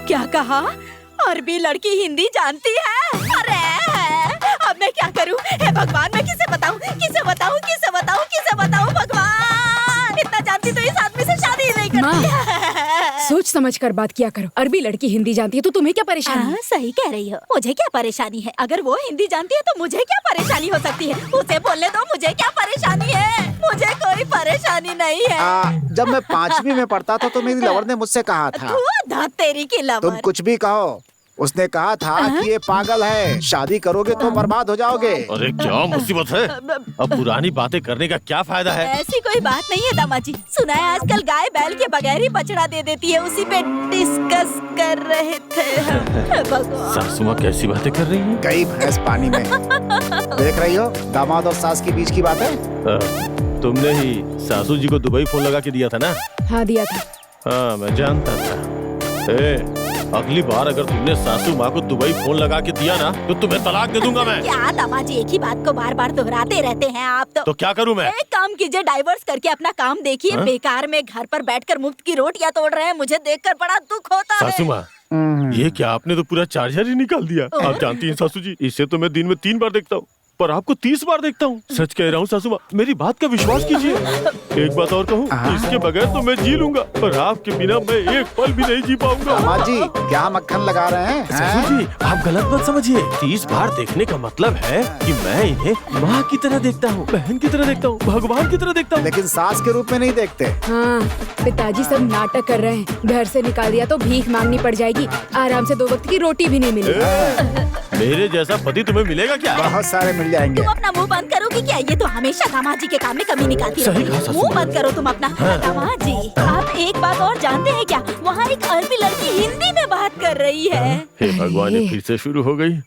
क्या कहा? अरबी लड़की हिंदी जानती है? अरे अब मैं क्या करूं? हे भगवान, मैं किसे बताऊं? किसे बताऊं? किसे बताऊं? किसे बताऊं? भगवान, इतना जानती तो इस आदमी से शादी ही नहीं करती। सोच समझ कर बात किया करो। अरबी लड़की हिंदी जानती है तो तुम्हें क्या परेशानी है? सही कह रही हो, मुझे क्या परेशानी है? अगर वो हिंदी जानती है तो मुझे क्या परेशानी हो सकती है? उसे बोलने दो, मुझे क्या परेशानी है? मुझे कोई परेशानी नहीं है। जब मैं 5वीं में पढ़ता था तो मेरी लवर ने मुझसे कहा था, तू तेरी की लवर। तुम कुछ भी कहो, उसने कहा था कि ये पागल है, शादी करोगे तो बर्बाद हो जाओगे। अरे क्या मुसीबत है, अब पुरानी बातें करने का क्या फायदा है? ऐसी कोई बात नहीं है दामाजी। सुना है आजकल गाय बैल के बगैर ही बछड़ा दे देती है, उसी पे डिस्कस कर रहे थे। सासू माँ कैसी बातें कर रही हैं? गई भैंस पानी में। देख रही हो दामाद और सास के बीच की बात है। तुमने ही सासू जी को दुबई फोन लगा के दिया था ना? हाँ दिया था। हाँ मैं जानता था। अगली बार अगर तुमने सासू माँ को दुबई फोन लगा के दिया ना तो तुम्हें तलाक दे दूंगा मैं। क्या दामाजी एक ही बात को बार बार दोहराते रहते हैं आप तो क्या करूँ मैं? एक काम कीजिए, डाइवर्स करके अपना काम देखिए। बेकार में घर पर बैठकर मुफ्त की रोटियां तोड़ रहे हैं, मुझे देखकर बड़ा दुख होता है। सासू माँ ये क्या, आपने तो पूरा चार्जर ही निकाल दिया। आप जानती हैं सासू जी, इसे तो मैं दिन में 3 बार देखता हूँ पर आपको 30 बार देखता हूँ। सच कह रहा हूँ सासू माँ, मेरी बात का विश्वास कीजिए। एक बात और कहूँ, इसके बगैर तो मैं जी लूंगा पर आपके बिना मैं एक पल भी नहीं जी पाऊंगा। अम्मा जी क्या मक्खन लगा रहे हैं? सासू जी आप गलत मत समझिए। 30 बार देखने का मतलब है कि मैं इन्हें माँ की तरह देखता हूँ, बहन की तरह देखता हूँ, भगवान की तरह देखता हूँ। लेकिन सास के रूप में नहीं देखते। हाँ पिताजी सब नाटक कर रहे हैं। घर से निकाल दिया तो भीख मांगनी पड़ जाएगी, आराम से 2 वक्त की रोटी भी नहीं मिलेगी। मेरे जैसा पति तुम्हें मिलेगा क्या? बहुत सारे मिल जाएंगे। तुम अपना मुंह बंद करोगी क्या? ये तो हमेशा दामाजी के काम में कमी निकालती है। मुंह बंद करो तुम अपना। दामाजी आप एक बात और जानते हैं क्या? वहाँ एक अरबी लड़की हिंदी में बात कर रही है। हे भगवान, ये फिर से शुरू हो गई।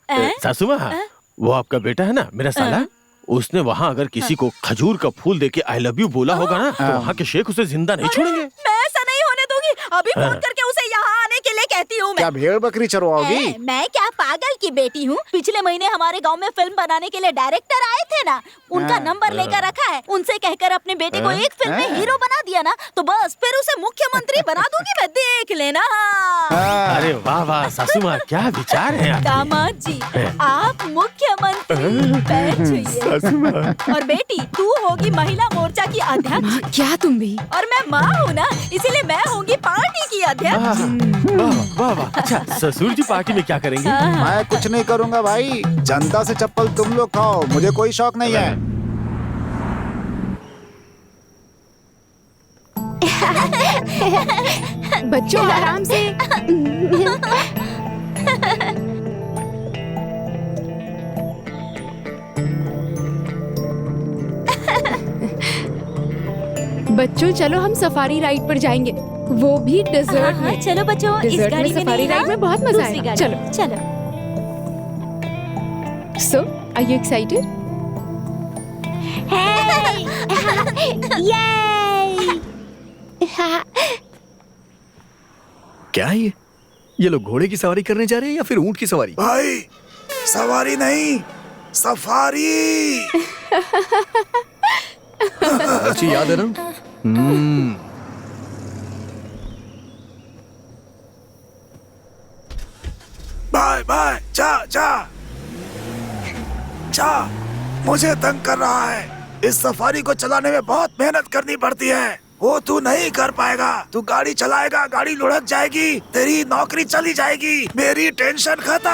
सासू माँ वो आपका बेटा है ना, मेरा साला, उसने वहाँ अगर किसी को खजूर का फूल देके आई लव यू बोला होगा ना तो वहाँ के शेख उसे जिंदा नहीं छोड़ेंगे। मैं ऐसा नहीं होने दूंगी। अभी फोन करके उसे यहाँ आने के लिए कहती हूँ। क्या भेड़ बकरी चरवाओगी? मैं क्या पागल की बेटी हूँ? पिछले महीने हमारे गांव में फिल्म बनाने के लिए डायरेक्टर आए थे ना, उनका नंबर लेकर रखा है। उनसे कहकर अपने बेटे को एक फिल्म में हीरो बना दिया ना तो बस फिर उसे मुख्यमंत्री बना दूंगी मैं, देख लेना। अरे वाह वाह सासू माँ, क्या विचार है आपके? दामाद जी आप मुख्यमंत्री बैठिए। और बेटी तू होगी महिला मोर्चा की अध्यक्ष। क्या तुम भी? और मैं माँ हूँ ना, इसीलिए मैं होंगी पार्टी की अध्यक्ष। वाह वाह। अच्छा ससुर जी पार्टी में क्या करेंगे? मैं कुछ नहीं करूँगा भाई, जनता से चप्पल तुम लोग खाओ, मुझे कोई शौक नहीं है। बच्चों आराम से। बच्चों चलो हम सफारी राइड पर जाएंगे, वो भी डेजर्ट में। चलो बच्चों, इस डेजर्ट गाड़ी में में सफारी नहीं, राइड में बहुत मजा दूसरी आएगा। गाड़ी चलो में। चलो। सो आर यू एक्साइटेड? क्या है ये लोग घोड़े की सवारी करने जा रहे हैं या फिर ऊंट की सवारी? भाई सवारी नहीं, सफारी। अच्छी याद है ना? बाय बाय, जा जा जा, मुझे तंग कर रहा है। इस सफारी को चलाने में बहुत मेहनत करनी पड़ती है, वो तू नहीं कर पाएगा। तू गाड़ी चलाएगा, गाड़ी लुढ़क जाएगी, तेरी नौकरी चली जाएगी, मेरी टेंशन खत्म।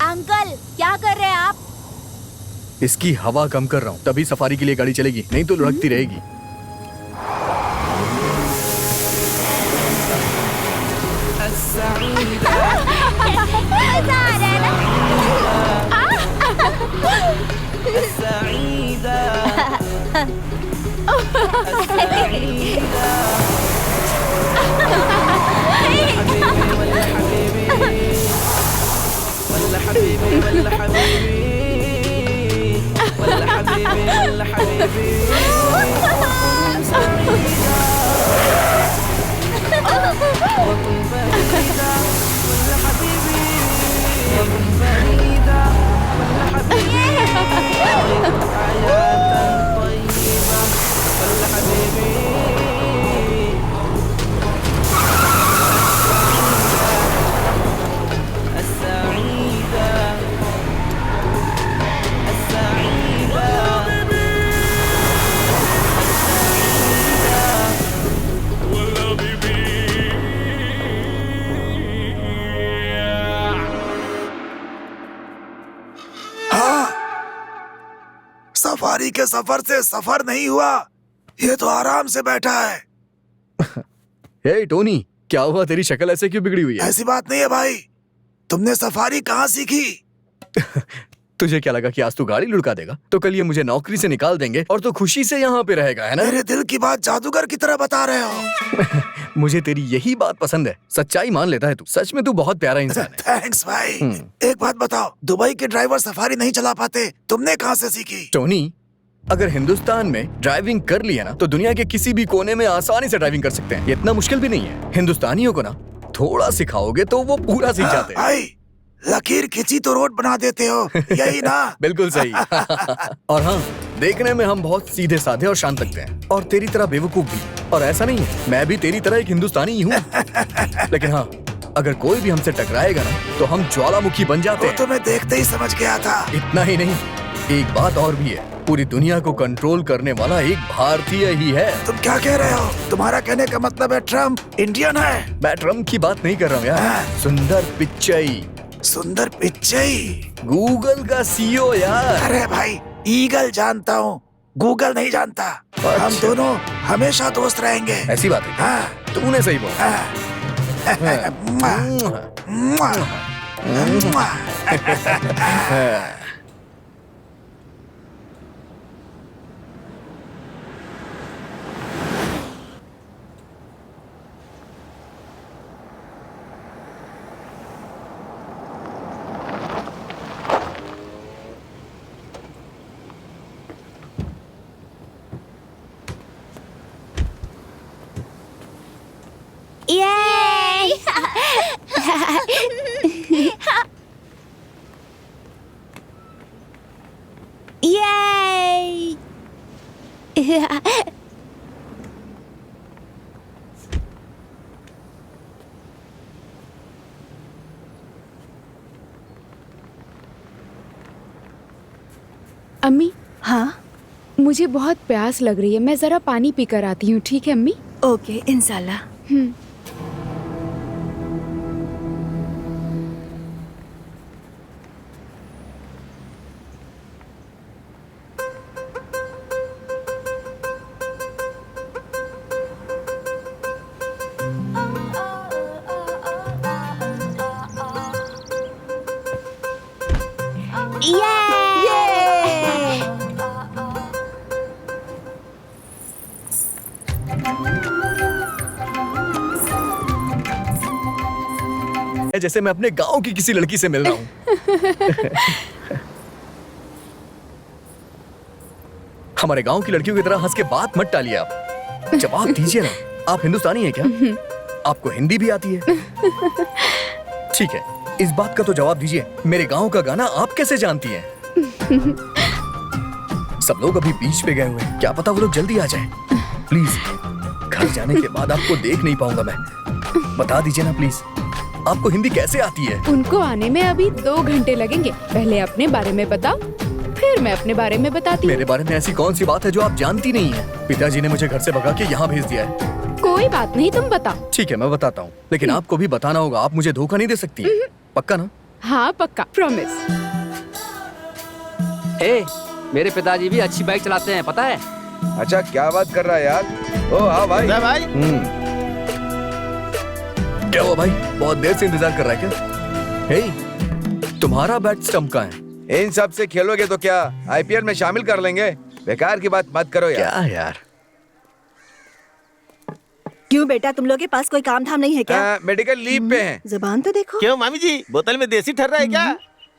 अंकल क्या कर रहे हैं आप? इसकी हवा कम कर रहा हूँ, तभी सफारी के लिए गाड़ी चलेगी, नहीं तो लुढ़कती रहेगी। सफारी के सफर से सफर नहीं हुआ, ये तो आराम से बैठा है। हे टोनी, क्या हुआ? तेरी शक्ल ऐसे क्यों बिगड़ी हुई है? ऐसी बात नहीं है भाई, तुमने सफारी कहाँ सीखी? तुझे क्या लगा कि आज तू गाड़ी लुढ़का देगा तो कल ये मुझे नौकरी से निकाल देंगे और तू खुशी से यहाँ पे रहेगा, है ना? मेरे दिल की बात जादूगर की तरह बता रहे हो। मुझे तेरी यही बात पसंद है, सच्चाई मान लेता है तू। सच में तू बहुत प्यारा इंसान है। थैंक्स भाई। एक बात बताओ, दुबई के ड्राइवर सफारी नहीं चला पाते, तुमने कहाँ से सीखी? टोनी, अगर हिंदुस्तान में ड्राइविंग कर लिया ना तो दुनिया के किसी भी कोने में आसानी से ड्राइविंग कर सकते हैं। ये इतना मुश्किल भी नहीं है। हिंदुस्तानियों को ना थोड़ा सिखाओगे तो वो पूरा सीख जाते हैं। भाई, लकीर खींची तो रोड बना देते हो, यही ना? बिल्कुल सही। और हाँ, देखने में हम बहुत सीधे साधे और शांत लगते हैं, और तेरी तरह बेवकूफ भी। और ऐसा नहीं है, मैं भी तेरी तरह एक हिंदुस्तानी ही हूँ। लेकिन हाँ, अगर कोई भी हमसे टकराएगा ना तो हम ज्वालामुखी बन जाते हैं। तो मैं देखते ही समझ गया था। इतना ही नहीं, एक बात और भी है, पूरी दुनिया को कंट्रोल करने वाला एक भारतीय ही है। तुम क्या कह रहे हो? तुम्हारा कहने का मतलब है ट्रम्प इंडियन है? मैं ट्रम्प की बात नहीं कर रहा हूँ यार, सुंदर पिच्चई। सुंदर पिच्चई? गूगल का सीईओ यार। अरे भाई, ईगल जानता हूँ, गूगल नहीं जानता। हम दोनों हमेशा दोस्त रहेंगे। ऐसी बात है? हाँ। तूने सही बोला। Yay! Yay! अम्मी, हाँ, मुझे बहुत प्यास लग रही है, मैं जरा पानी पी कर आती हूँ, ठीक है अम्मी? ओके, इंशाल्लाह। जैसे मैं अपने गांव की किसी लड़की से मिल रहा हूँ। हमारे गांव की लड़कियों की तरह हंस के बात मत टालिए आप। जवाब दीजिए ना, आप हिंदुस्तानी हैं क्या? आपको हिंदी भी आती है? ठीक है, इस बात का तो जवाब दीजिए, मेरे गांव का गाना आप कैसे जानती हैं? सब लोग अभी बीच पे गए हुए हैं, क्या पता वो लोग जल्दी आ जाएं। प्लीज, घर जाने के बाद आपको देख नहीं पाऊंगा मैं, बता दीजिए ना प्लीज, आपको हिंदी कैसे आती है? उनको आने में अभी 2 घंटे लगेंगे। पहले अपने बारे में बताओ, फिर मैं अपने बारे में बताती हूँ। मेरे बारे में ऐसी कौन सी बात है जो आप जानती नहीं है? पिताजी ने मुझे घर से भगा के यहाँ भेज दिया है। कोई बात नहीं, तुम बताओ। ठीक है, मैं बताता हूँ, लेकिन आपको भी बताना होगा। आप मुझे धोखा नहीं दे सकती, पक्का ना? हाँ पक्का, प्रॉमिस। मेरे पिताजी भी अच्छी बाइक चलाते हैं, पता है? अच्छा, क्या बात कर रहा है यार? ओ हाँ भाई। भाई क्या हुआ भाई, बहुत देर से इंतजार कर रहा है क्या? हे, तुम्हारा बैट स्टंप का है। इन सब से खेलोगे तो क्या आईपीएल में शामिल कर लेंगे? बेकार की बात मत करो यार। क्या यार? क्यों बेटा, तुम लोग के पास कोई काम धाम नहीं है क्या? मेडिकल लीव पे हैं। जुबान तो देखो। क्यों मामी जी, बोतल में देसी ठर रहा है क्या?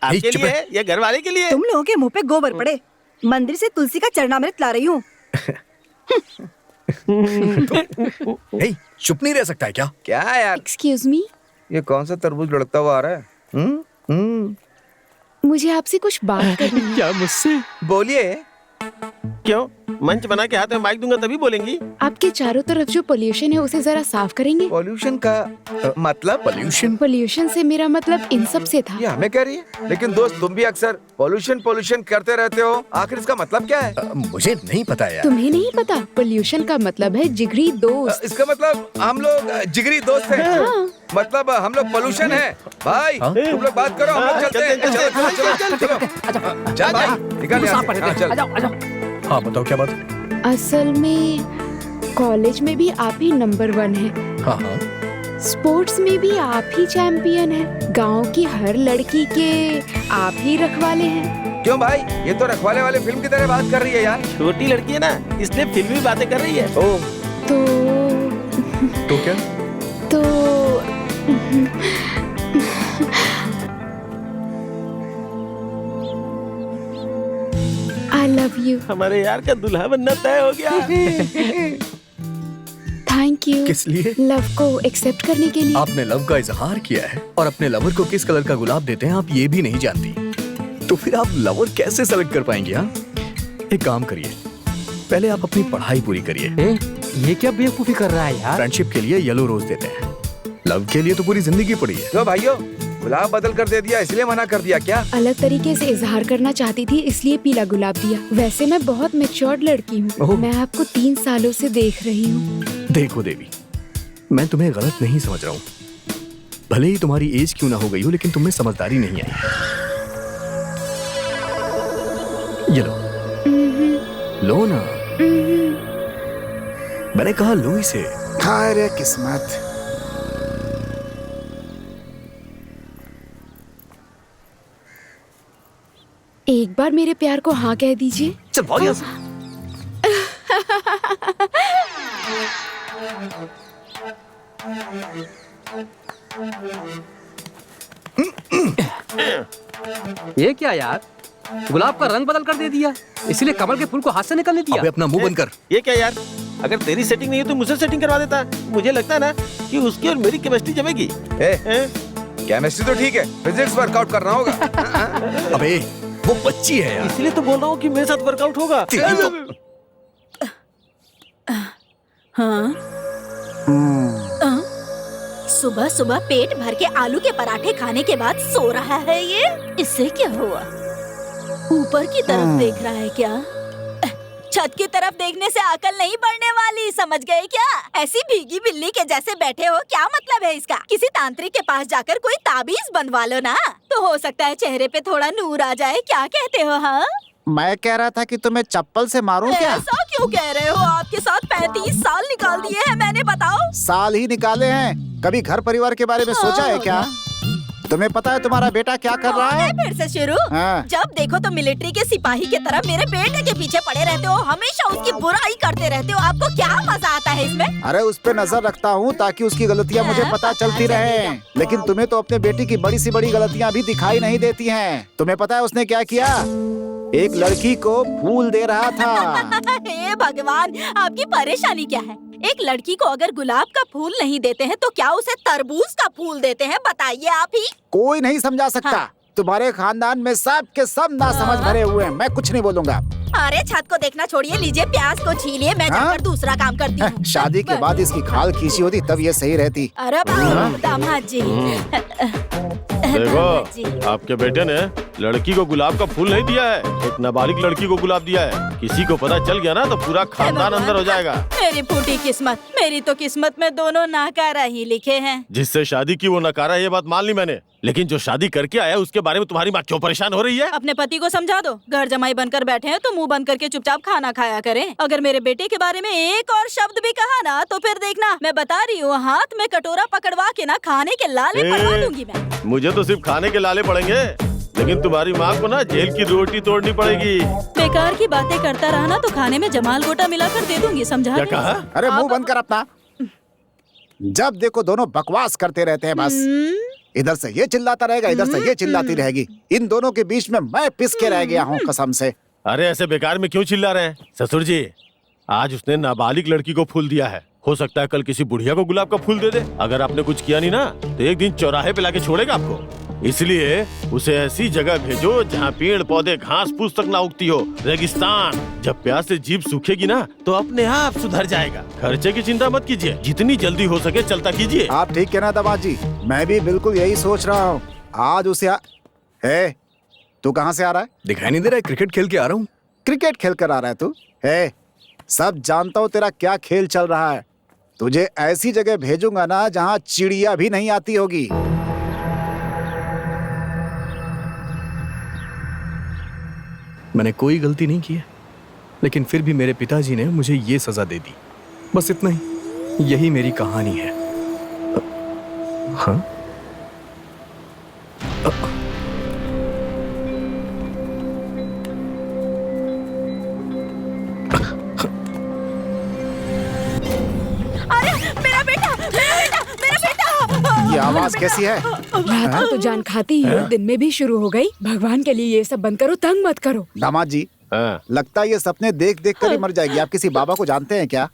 आपके चुप लिए है। है या घर वाले के लिए? तुम लोगों के मुंह पे गोबर पड़े। मंदिर से तुलसी का चरणामृत ला रही हूँ। हे, चुप नहीं रह सकता है क्या? क्या यार, एक्सक्यूज मी, ये कौन सा तरबूज लड़कता हुआ आ रहा है? मुझे आपसे कुछ बात करनी है। क्या मुझसे? बोलिए। क्यों? मंच बना के हाथ में माइक दूंगा तभी बोलेंगी। आपके चारों तरफ जो पोल्यूशन है उसे जरा साफ करेंगे। पॉल्यूशन का मतलब? पोल्यूशन से मेरा मतलब इन सब से था। ये हमें कह रही है, लेकिन दोस्त तुम भी अक्सर पॉल्यूशन करते रहते हो। आखिर इसका मतलब क्या है? मुझे नहीं पता यार। तुम्हें नहीं पता? पोल्यूशन का मतलब है जिगरी दोस्त। इसका मतलब हम लोग जिगरी दोस्त हैं। हाँ। मतलब हम लोग पोल्यूशन है। भाई तुम लोग बात करो, हम लोग चलते हैं। चल भाई निकल यहाँ से। चल। हाँ बताओ क्या बात? असल में कॉलेज में भी आप ही नंबर 1 है। हाँ हाँ। स्पोर्ट्स में भी आप ही चैंपियन है। गांव की हर लड़की के आप ही रखवाले हैं। क्यों भाई? ये तो रखवाले वाले फिल्म की तरह बात कर रही है यार। छोटी लड़की है ना, इसलिए फिल्मी बातें कर रही है। ओह तो क्या? तो आई लव यू। हमारे यार का दूल्हा बनना तय हो गया। Thank you. किस लिए? लव को एक्सेप्ट करने के लिए। आपने लव का इजहार किया है और अपने लवर को किस कलर का गुलाब देते हैं आप ये भी नहीं जानती। तो फिर आप लवर कैसे सेलेक्ट कर पाएंगे? हाँ, एक काम करिए, पहले आप अपनी पढ़ाई पूरी करिए। ये क्या बेवकूफी कर रहा है यार? फ्रेंडशिप के लिए येलो रोज देते हैं, लव के लिए तो पूरी जिंदगी पड़ी है। तो भाइयों गुलाब बदल कर दे दिया इसलिए मना कर दिया क्या? अलग तरीके से इजहार करना चाहती थी इसलिए पीला गुलाब दिया। वैसे मैं बहुत मैच्योर्ड लड़की हूँ। मैं आपको 3 सालों से देख रही हूँ। देखो देवी, मैं तुम्हें गलत नहीं समझ रहा हूँ। भले ही तुम्हारी एज क्यों ना हो गई हो, लेकिन तुम्हें समझदारी नहीं आई। ये लो ना। मैंने कहा लो इसे। हाय रे किस्मत। एक बार मेरे प्यार को हाँ कह दीजिए। चल भाग यहाँ से। ये क्या यार? गुलाब का रंग बदल कर दे दिया, इसलिए कमल के फूल को हाथ से निकलने दिया। अबे अपना मुंह बंद कर। ये क्या यार? अगर तेरी सेटिंग नहीं है तो मुझसे सेटिंग करवा देता। मुझे लगता है ना कि उसकी और मेरी केमिस्ट्री जमेगी। केमिस्ट्री तो ठीक है, फिजिक्स वर्कआउट करना होगा। अबे वो बच्ची है यार। इसलिए तो बोल रहा हूँ कि मेरे साथ वर्कआउट होगा। सुबह सुबह पेट भर के आलू के पराठे खाने के बाद सो रहा है ये। इससे क्या हुआ? ऊपर की तरफ देख रहा है क्या? छत की तरफ देखने से अकल नहीं बढ़ने वाली, समझ गए क्या? ऐसी भीगी बिल्ली के जैसे बैठे हो, क्या मतलब है इसका? किसी तांत्रिक के पास जाकर कोई ताबीज बनवा लो ना, तो हो सकता है चेहरे पे थोड़ा नूर आ जाए। क्या कहते हो? हाँ, मैं कह रहा था कि तुम्हें चप्पल से मारूं क्या? ऐसा क्यों कह रहे हो? आपके साथ 35 साल निकाल दिए हैं मैंने, बताओ। साल ही निकाले हैं, कभी घर परिवार के बारे में सोचा है क्या? तुम्हें पता है तुम्हारा बेटा क्या कर रहा है? फिर से शुरू? हाँ। जब देखो तो मिलिट्री के सिपाही की तरह मेरे बेटे के पीछे पड़े रहते हो, हमेशा उसकी बुराई करते रहते हो। आपको क्या मजा आता है इसमें? अरे उस पे नजर रखता हूँ ताकि उसकी गलतियाँ मुझे पता चलती रहे। लेकिन तुम्हें तो अपने बेटी की बड़ी सी बड़ी गलतियाँ भी दिखाई नहीं देती हैं। तुम्हें पता है उसने क्या किया? एक लड़की को फूल दे रहा था। हे भगवान, आपकी परेशानी क्या है? एक लड़की को अगर गुलाब का फूल नहीं देते हैं तो क्या उसे तरबूज का फूल देते हैं? बताइए आप ही। कोई नहीं समझा सकता। हाँ। तुम्हारे खानदान में सब के सब नासमझ भरे हुए हैं। मैं कुछ नहीं बोलूंगा। अरे छत को देखना छोड़िए, लीजिए प्याज को छीलिए, मैं जाकर दूसरा काम करती हूँ। शादी के बाद इसकी खाल खींची होती तब ये सही रहती। अरे दामाद जी। देखो, आपके बेटे ने लड़की को गुलाब का फूल नहीं दिया है, एक नाबालिग लड़की को गुलाब दिया है। किसी को पता चल गया ना तो पूरा खानदान अंदर हो जाएगा। मेरी फूटी किस्मत, मेरी तो किस्मत में दोनों नाकारा ही लिखे हैं। जिससे शादी की वो नकारा, ये बात मान ली मैंने, लेकिन जो शादी करके आया उसके बारे में तुम्हारी माँ क्यों परेशान हो रही है? अपने पति को समझा दो, घर जमाई बनकर बैठे हैं तो मुंह बंद करके चुपचाप खाना खाया करें। अगर मेरे बेटे के बारे में एक और शब्द भी कहा ना तो फिर देखना, मैं बता रही हूँ, हाथ में कटोरा पकड़वा के ना खाने के लाले पड़वा दूंगी मैं। मुझे तो सिर्फ खाने के लाले पड़ेंगे, लेकिन तुम्हारी माँ को ना जेल की रोटी तोड़नी पड़ेगी। बेकार की बातें करता रहा ना तो खाने में जमाल गोटा मिलाकर दे दूंगी, समझा? क्या कहा? अरे मुंह बंद कर अपना। जब देखो दोनों बकवास करते रहते हैं बस। इधर से ये चिल्लाता रहेगा, इधर से ये चिल्लाती रहेगी। इन दोनों के बीच में मैं पिस के रह गया हूँ कसम से। अरे ऐसे बेकार में क्यों चिल्ला रहे हैं? ससुर जी, आज उसने नाबालिग लड़की को फूल दिया है, हो सकता है कल किसी बुढ़िया को गुलाब का फूल दे दे। अगर आपने कुछ किया नहीं ना तो एक दिन चौराहे पे लाके छोड़ेगा आपको। इसलिए उसे ऐसी जगह भेजो जहाँ पेड़ पौधे घास फूस तक ना उगती हो, रेगिस्तान। जब प्यास से जीभ सूखेगी ना तो अपने आप सुधर जाएगा। खर्चे की चिंता मत कीजिए, जितनी जल्दी हो सके चलता कीजिए। आप ठीक कहना दामाद जी, मैं भी बिल्कुल यही सोच रहा हूँ। आज उसे तू कहाँ से आ रहा है? दिखाई नहीं दे रहा है? क्रिकेट खेल के आ रहा हूँ। क्रिकेट खेल कर आ रहा है तू? सब जानता हूँ तेरा क्या खेल चल रहा है। तुझे ऐसी जगह भेजूंगा ना जहाँ चिड़िया भी नहीं आती होगी। मैंने कोई गलती नहीं की है, लेकिन फिर भी मेरे पिताजी ने मुझे ये सजा दे दी। बस इतना ही, यही मेरी कहानी है। हाँ? अरे मेरा बेटा, मेरा बेटा, मेरा बेटा! ये आवाज कैसी है? रात को तो जान खाती है, दिन में भी शुरू हो गई। भगवान के लिए ये सब बंद करो, तंग मत करो। दामाद जी, लगता है ये सपने देख देख कर ही मर जाएगी। आप किसी बाबा को जानते हैं क्या?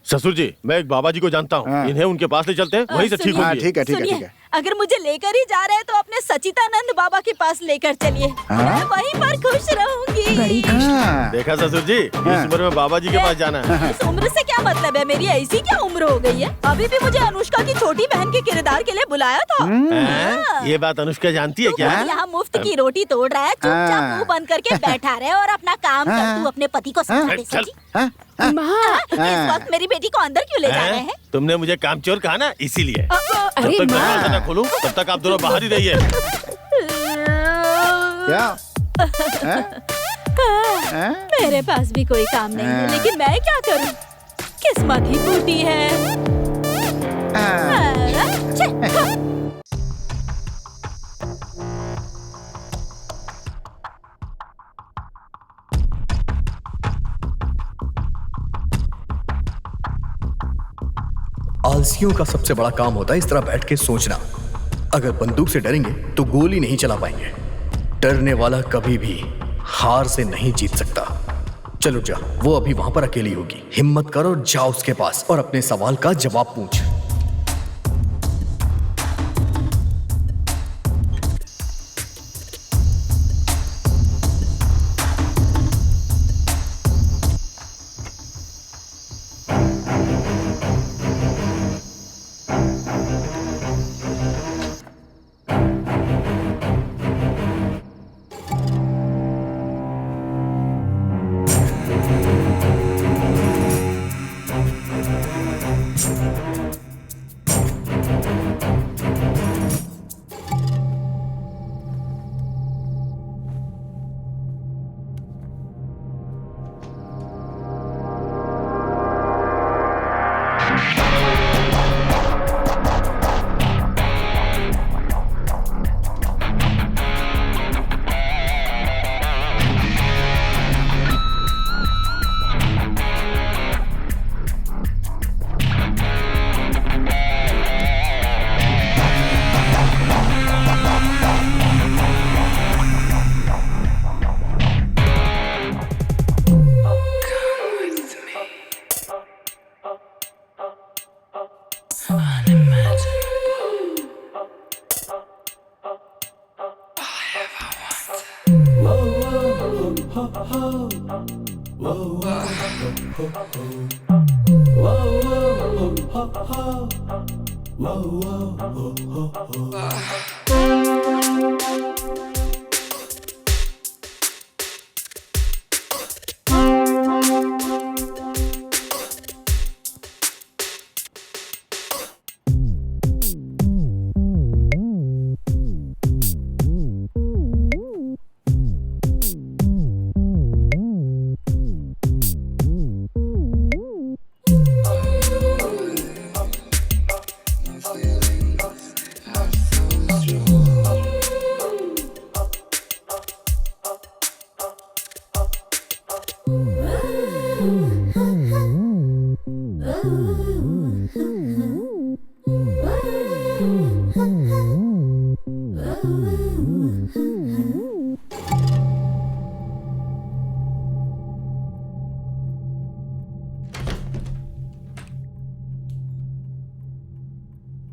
ससुर जी, मैं एक बाबा जी को जानता हूँ। इन्हें उनके पास ले चलते हैं, वहीं से ठीक होंगी। ठीक है, ठीक है, ठीक है। अगर मुझे लेकर ही जा रहे हैं तो अपने सचिदानंद बाबा के पास लेकर चलिए। मैं वहीं पर खुश रहूंगी। बड़ी खुश। देखा ससुर जी, इस उम्र में बाबा जी के पास जाना है। इस उम्र से क्या मतलब है? मेरी ऐसी क्या उम्र हो गई है? अभी भी मुझे अनुष्का की छोटी बहन के किरदार के लिए बुलाया था। ये बात अनुष्का जानती है क्या? यहाँ मुफ्त की रोटी तोड़ रहा है, चुपचाप मुंह बंद करके बैठा रहे और अपना काम कर। तू अपने पति को समझा दे सची। इस वक्त मेरी बेटी को अंदर क्यों ले जा रहे हैं? तुमने मुझे कामचोर कहा ना, इसीलिए। जब अरे तक माँ। दरवाजा न खोलूं तब तक आप दोनों बाहर ही रहिए। क्या? मेरे पास भी कोई काम नहीं है, लेकिन मैं क्या करूं? किस्मत ही फूटी है। आलसियों का सबसे बड़ा काम होता है इस तरह बैठ के सोचना। अगर बंदूक से डरेंगे तो गोली नहीं चला पाएंगे। डरने वाला कभी भी हार से नहीं जीत सकता। चलो जा, वो अभी वहां पर अकेली होगी। हिम्मत कर और जा उसके पास और अपने सवाल का जवाब पूछ।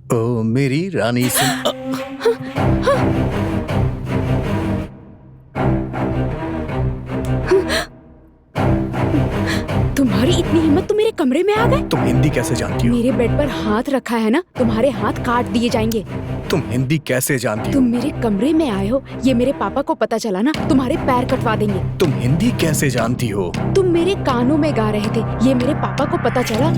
ओ मेरी रानी सिंह। मेरे कमरे में आ गए। तुम हिंदी कैसे जानती हो? मेरे बेड पर हाथ रखा है ना, तुम्हारे हाथ काट दिए जाएंगे। तुम हिंदी कैसे जानती हो? तुम मेरे कमरे में आए हो, ये मेरे पापा को पता चला ना, तुम्हारे पैर कटवा देंगे। तुम हिंदी कैसे जानती हो? तुम मेरे कानों में गा रहे थे, ये मेरे पापा को पता चला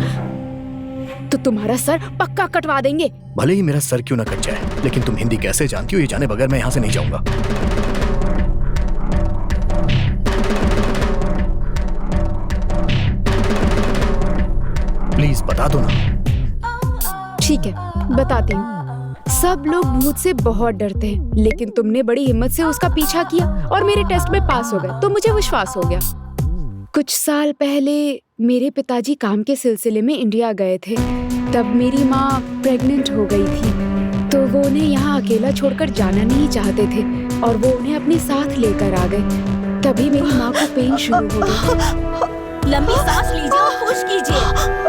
तो तुम्हारा सर पक्का कटवा देंगे। भले ही मेरा सर क्यों ना कट जाए, लेकिन तुम हिंदी कैसे जानती हो ये जाने बगैर मैं यहाँ से नहीं जाऊंगा। प्लीज बता दो ना। ठीक है, बताती हूँ। सब लोग भूत से बहुत डरते हैं, लेकिन तुमने बड़ी हिम्मत से उसका पीछा किया और मेरे टेस्ट में पास हो गए, तो मुझे विश्वास हो गया। कुछ साल पहले मेरे पिताजी काम के सिलसिले में इंडिया गए थे। तब मेरी माँ प्रेग्नेंट हो गई थी, तो वो उन्हें यहाँ अकेला छोड़कर जाना नहीं चाहते थे और वो उन्हें अपने साथ लेकर आ गए। तभी मेरी माँ को पेन शुरू हो गई। लंबी सांस लीजिए और पुश कीजिए,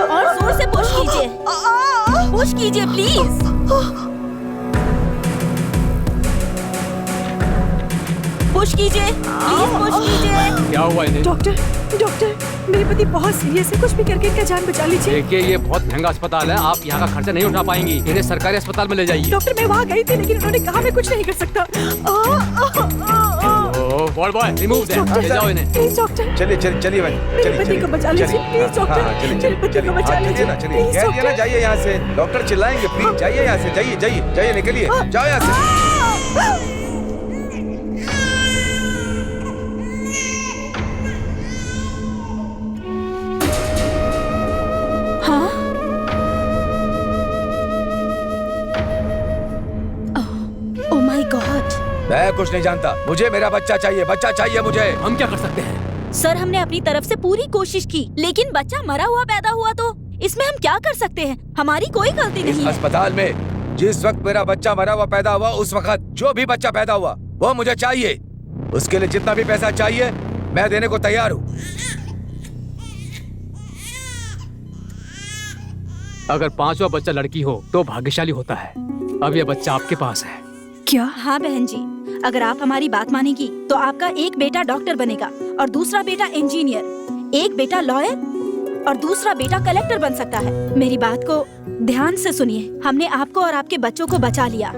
और जोर से पुश कीजिए। पुश कीजिए प्लीज। पुश कीजिए प्लीज, पुश कीजिए। क्या हुआ इन्हें? डॉक्टर, मेरे पति बहुत सीरियस है, कुछ भी करके इनका जान बचा लीजिए। देखिए ये बहुत महंगा अस्पताल है, आप यहाँ का खर्चा नहीं उठा पाएंगी। इन्हें सरकारी अस्पताल में ले जाइए। डॉक्टर, मैं वहाँ गई थी, लेकिन उन्होंने कहा मैं कुछ नहीं कर सकता। बॉय बॉय रिमूव देम, ले जाओ इन्हें। प्लीज डॉक्टर, चलिए भाई, मेरे पति को बचा लीजिए प्लीज डॉक्टर, मेरे पति को बचा लीजिए प्लीज डॉक्टर। जाइए यहाँ से, डॉक्टर चिल्लाएंगे, प्लीज जाइए यहाँ से, जाइए निकलिए, जाओ यहाँ से। Oh my God. मैं कुछ नहीं जानता, मुझे मेरा बच्चा चाहिए मुझे। हम क्या कर सकते हैं? सर, हमने अपनी तरफ से पूरी कोशिश की, लेकिन बच्चा मरा हुआ पैदा हुआ तो इसमें हम क्या कर सकते हैं? हमारी कोई गलती इस नहीं है। अस्पताल में जिस वक्त मेरा बच्चा मरा हुआ पैदा हुआ, उस वक्त जो भी बच्चा पैदा हुआ वो मुझे चाहिए। उसके लिए जितना भी पैसा चाहिए मैं देने को तैयार हूँ। अगर पांचवा बच्चा लड़की हो तो भाग्यशाली होता है। अब यह बच्चा आपके पास है। क्या? हाँ बहन जी, अगर आप हमारी बात मानेगी तो आपका एक बेटा डॉक्टर बनेगा और दूसरा बेटा इंजीनियर, एक बेटा लॉयर और दूसरा बेटा कलेक्टर बन सकता है। मेरी बात को ध्यान से सुनिए। हमने आपको और आपके बच्चों को बचा लिया,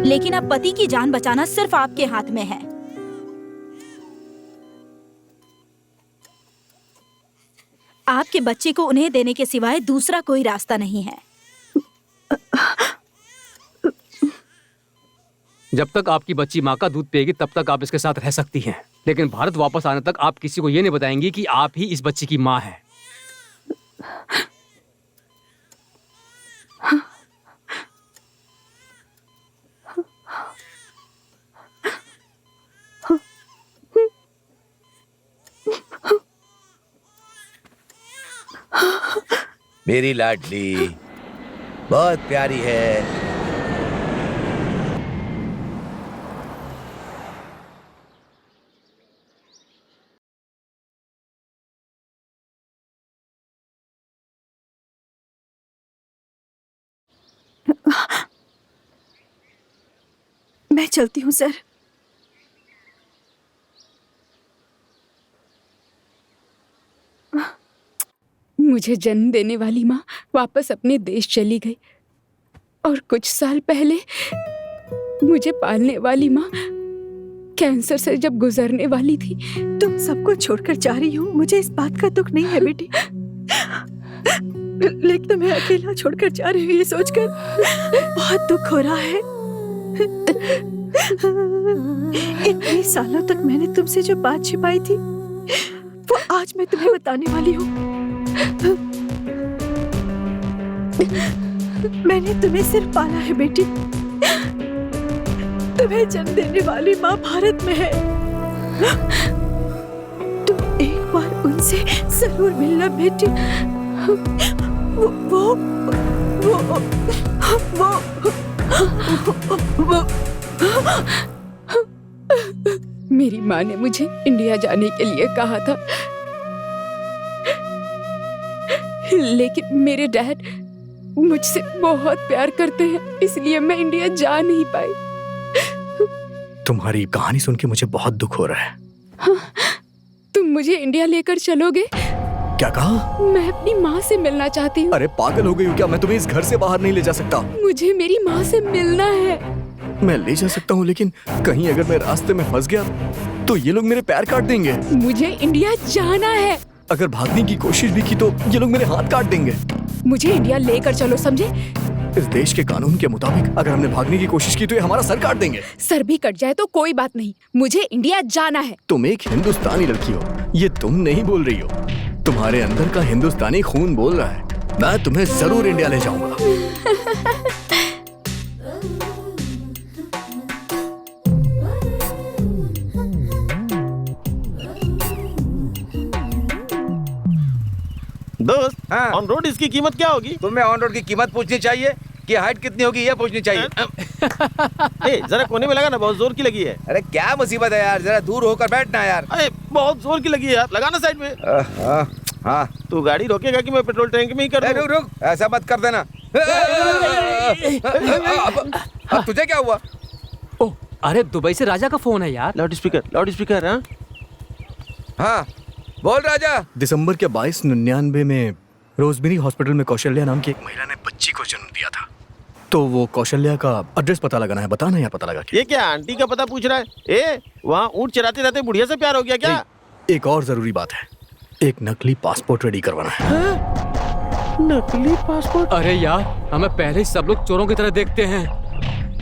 लेकिन अब पति की जान बचाना सिर्फ आपके हाथ में है। आपके बच्चे को उन्हें देने के सिवाय दूसरा कोई रास्ता नहीं है। जब तक आपकी बच्ची माँ का दूध पिएगी तब तक आप इसके साथ रह सकती हैं, लेकिन भारत वापस आने तक आप किसी को ये नहीं बताएंगी कि आप ही इस बच्ची की माँ हैं। मेरी लाडली बहुत प्यारी है। मैं चलती हूँ सर। मुझे जन्म देने वाली माँ वापस अपने देश चली गई और कुछ साल पहले मुझे पालने वाली माँ कैंसर से जब गुजरने वाली थी। तुम सबको छोड़कर जा रही हो, मुझे इस बात का दुख नहीं है बेटी, लेकिन तुम्हें अकेला छोड़कर जा रही हूँ ये सोचकर बहुत दुख हो रहा है। इतने सालों तक मैंने तुमसे जो बात छिपाई थी वो आज मैं तुम्हें बताने वाली हूँ। मैंने तुम्हें सिर्फ पाला है बेटी, तुम्हें जन्म देने वाली माँ भारत में है। तुम एक बार उनसे जरूर मिलना बेटी। मेरी माँ ने मुझे इंडिया जाने के लिए कहा था, लेकिन मेरे डैड मुझसे बहुत प्यार करते हैं, इसलिए मैं इंडिया जा नहीं पाई। तुम्हारी कहानी सुन के मुझे बहुत दुख हो रहा है। हाँ, तुम मुझे इंडिया लेकर चलोगे? क्या कहा? मैं अपनी माँ से मिलना चाहती हूँ। अरे पागल हो गई हो क्या? मैं तुम्हें इस घर से बाहर नहीं ले जा सकता। मुझे मेरी माँ से मिलना है। मैं ले जा सकता हूँ, लेकिन कहीं अगर मैं रास्ते में फंस गया तो ये लोग मेरे पैर काट देंगे। मुझे इंडिया जाना है। अगर भागने की कोशिश भी की तो ये लोग मेरे हाथ काट देंगे। मुझे इंडिया लेकर चलो, समझे? इस देश के कानून के मुताबिक अगर हमने भागने की कोशिश की तो ये हमारा सर काट देंगे। सर भी कट जाए तो कोई बात नहीं, मुझे इंडिया जाना है। तुम एक हिंदुस्तानी लड़की हो, ये तुम नहीं बोल रही हो। तुम्हारे अंदर का हिंदुस्तानी खून बोल रहा है। मैं तुम्हें जरूर इंडिया ले जाऊंगा। दोस्त, हाँ। ऑन रोड इसकी कीमत क्या होगी? तुम्हें ऑन रोड की कीमत पूछनी चाहिए कि हाइट कितनी होगी ये पूछनी चाहिए। ए, जरा कोने में लगा ना, बहुत जोर की लगी है। अरे क्या मुसीबत है यार, जरा दूर होकर बैठना यार। अरे बहुत जोर की लगी है यार, लगाना साइड में। हाँ तू गाड़ी रोकेगा कि मैं पेट्रोल टैंक में ही कर दूं? रुक रुक, ऐसा मत कर देना। अब तुझे क्या हुआ? ओह, अरे दुबई से राजा का फोन है यार। Loud speaker. हाँ हाँ बोल राजा। दिसंबर के 2299 में रोजमेरी हॉस्पिटल में कौशल्या नाम की एक महिला ने बच्ची को जन्म दिया था। तो वो कौशल्या का एड्रेस पता लगाना है। बताना यार, पता लगा क्या? ये क्या आंटी का पता पूछ रहा है? ए, वहाँ ऊँट चराते रहते बुढ़िया से प्यार हो गया क्या? एक और जरूरी बात है, एक नकली पासपोर्ट रेडी करवाना है। नकली पासपोर्ट? अरे यार, हमें पहले ही सब लोग चोरों की तरह देखते हैं।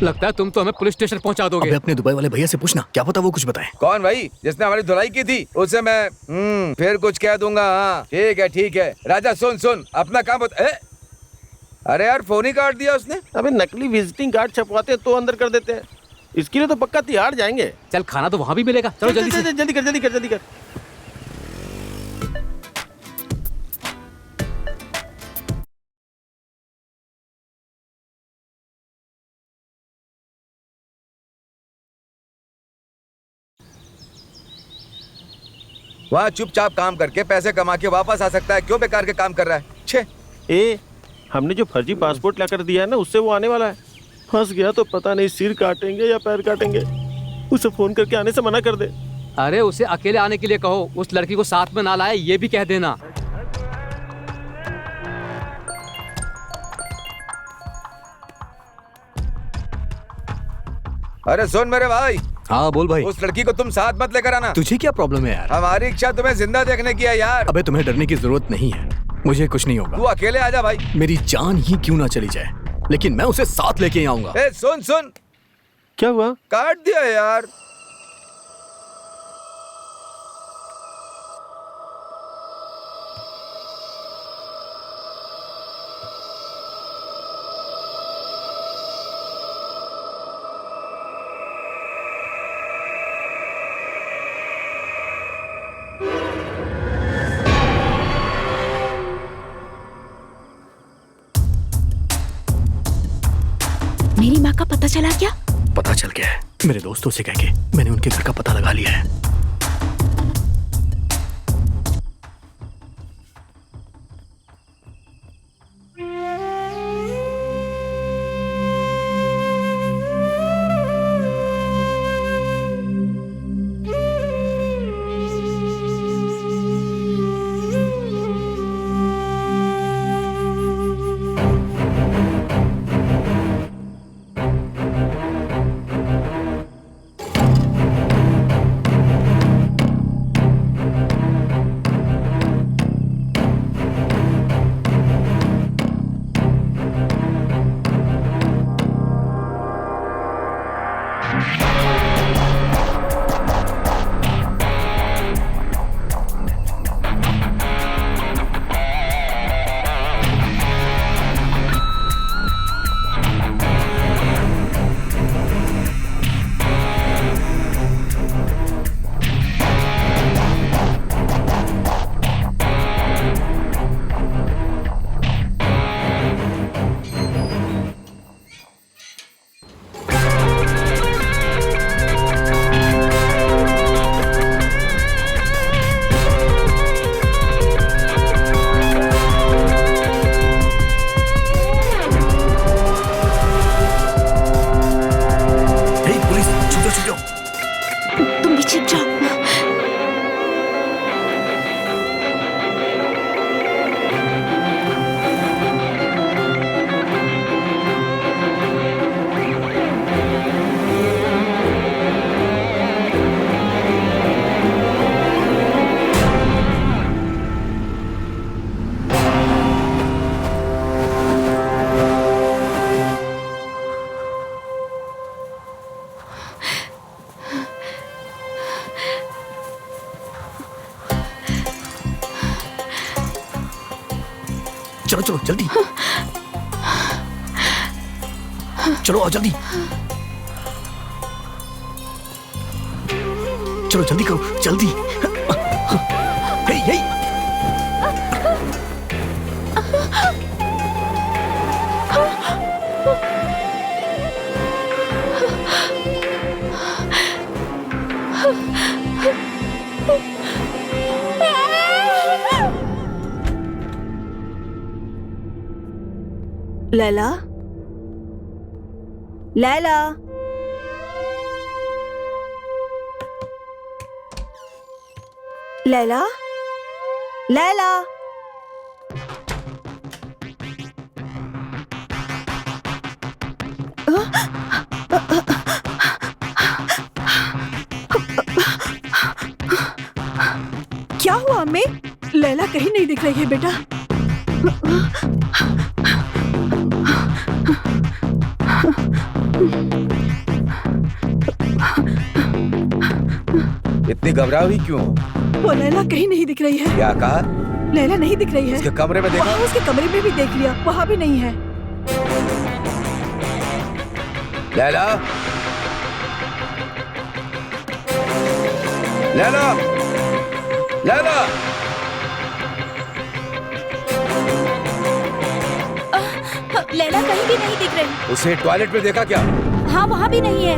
लगता है तुम तो हमें पुलिस स्टेशन पहुंचा दोगे। अबे अपने दुबई वाले भैया से पूछना, क्या पता वो कुछ बताए। कौन भाई? जिसने हमारी धुलाई की थी उससे मैं फिर कुछ कह दूंगा। हाँ ठीक है राजा, सुन अपना काम बता। अरे यार फोन ही काट दिया उसने। अबे नकली विजिटिंग कार्ड छपवाते तो अंदर कर देते हैं, इसके लिए तो पक्का तिहाड़ जाएंगे। चल खाना तो वहाँ भी मिलेगा। चलो जल्दी से। जल्दी कर। वहाँ चुपचाप काम करके पैसे कमा के वापस आ सकता है, क्यों बेकार के काम कर रहा है? छे ए, हमने जो फर्जी पासपोर्ट ला कर दिया है ना, उससे वो आने वाला है। फंस गया तो पता नहीं सिर काटेंगे या पैर काटेंगे। उसे फोन करके आने से मना कर दे। अरे उसे अकेले आने के लिए कहो, उस लड़की को साथ में ना लाए ये भी कह देना। अरे सुन मेरे भाई। हाँ बोल भाई। उस लड़की को तुम साथ मत लेकर आना। तुझे क्या प्रॉब्लम है यार? हमारी इच्छा तुम्हें जिंदा देखने की है यार। अबे तुम्हें डरने की जरूरत नहीं है, मुझे कुछ नहीं होगा। तू अकेले आजा भाई। मेरी जान ही क्यों ना चली जाए, लेकिन मैं उसे साथ लेके आऊंगा। ए सुन। क्या हुआ? काट दिया यार। मेरी माँ का पता चला क्या? पता चल गया है, मेरे दोस्तों से कह के मैंने उनके घर का पता लगा लिया है। चलो चलो जल्दी, चलो आओ जल्दी, चलो जल्दी करो जल्दी। हे हे लैला, लैला, लैला, लैला। क्या हुआ अम्मी? लैला कहीं नहीं दिख रही है बेटा। इतनी घबराई हुई क्यों? वो लैला कहीं नहीं दिख रही है। क्या कहा? लैला नहीं दिख रही है। उसके कमरे में देखा? वहाँ उसके कमरे में भी देख लिया, वहाँ भी नहीं है। लैला, लैला, लैला। लैला कहीं भी नहीं दिख रही। उसे टॉयलेट में देखा क्या? हाँ वहाँ भी नहीं है।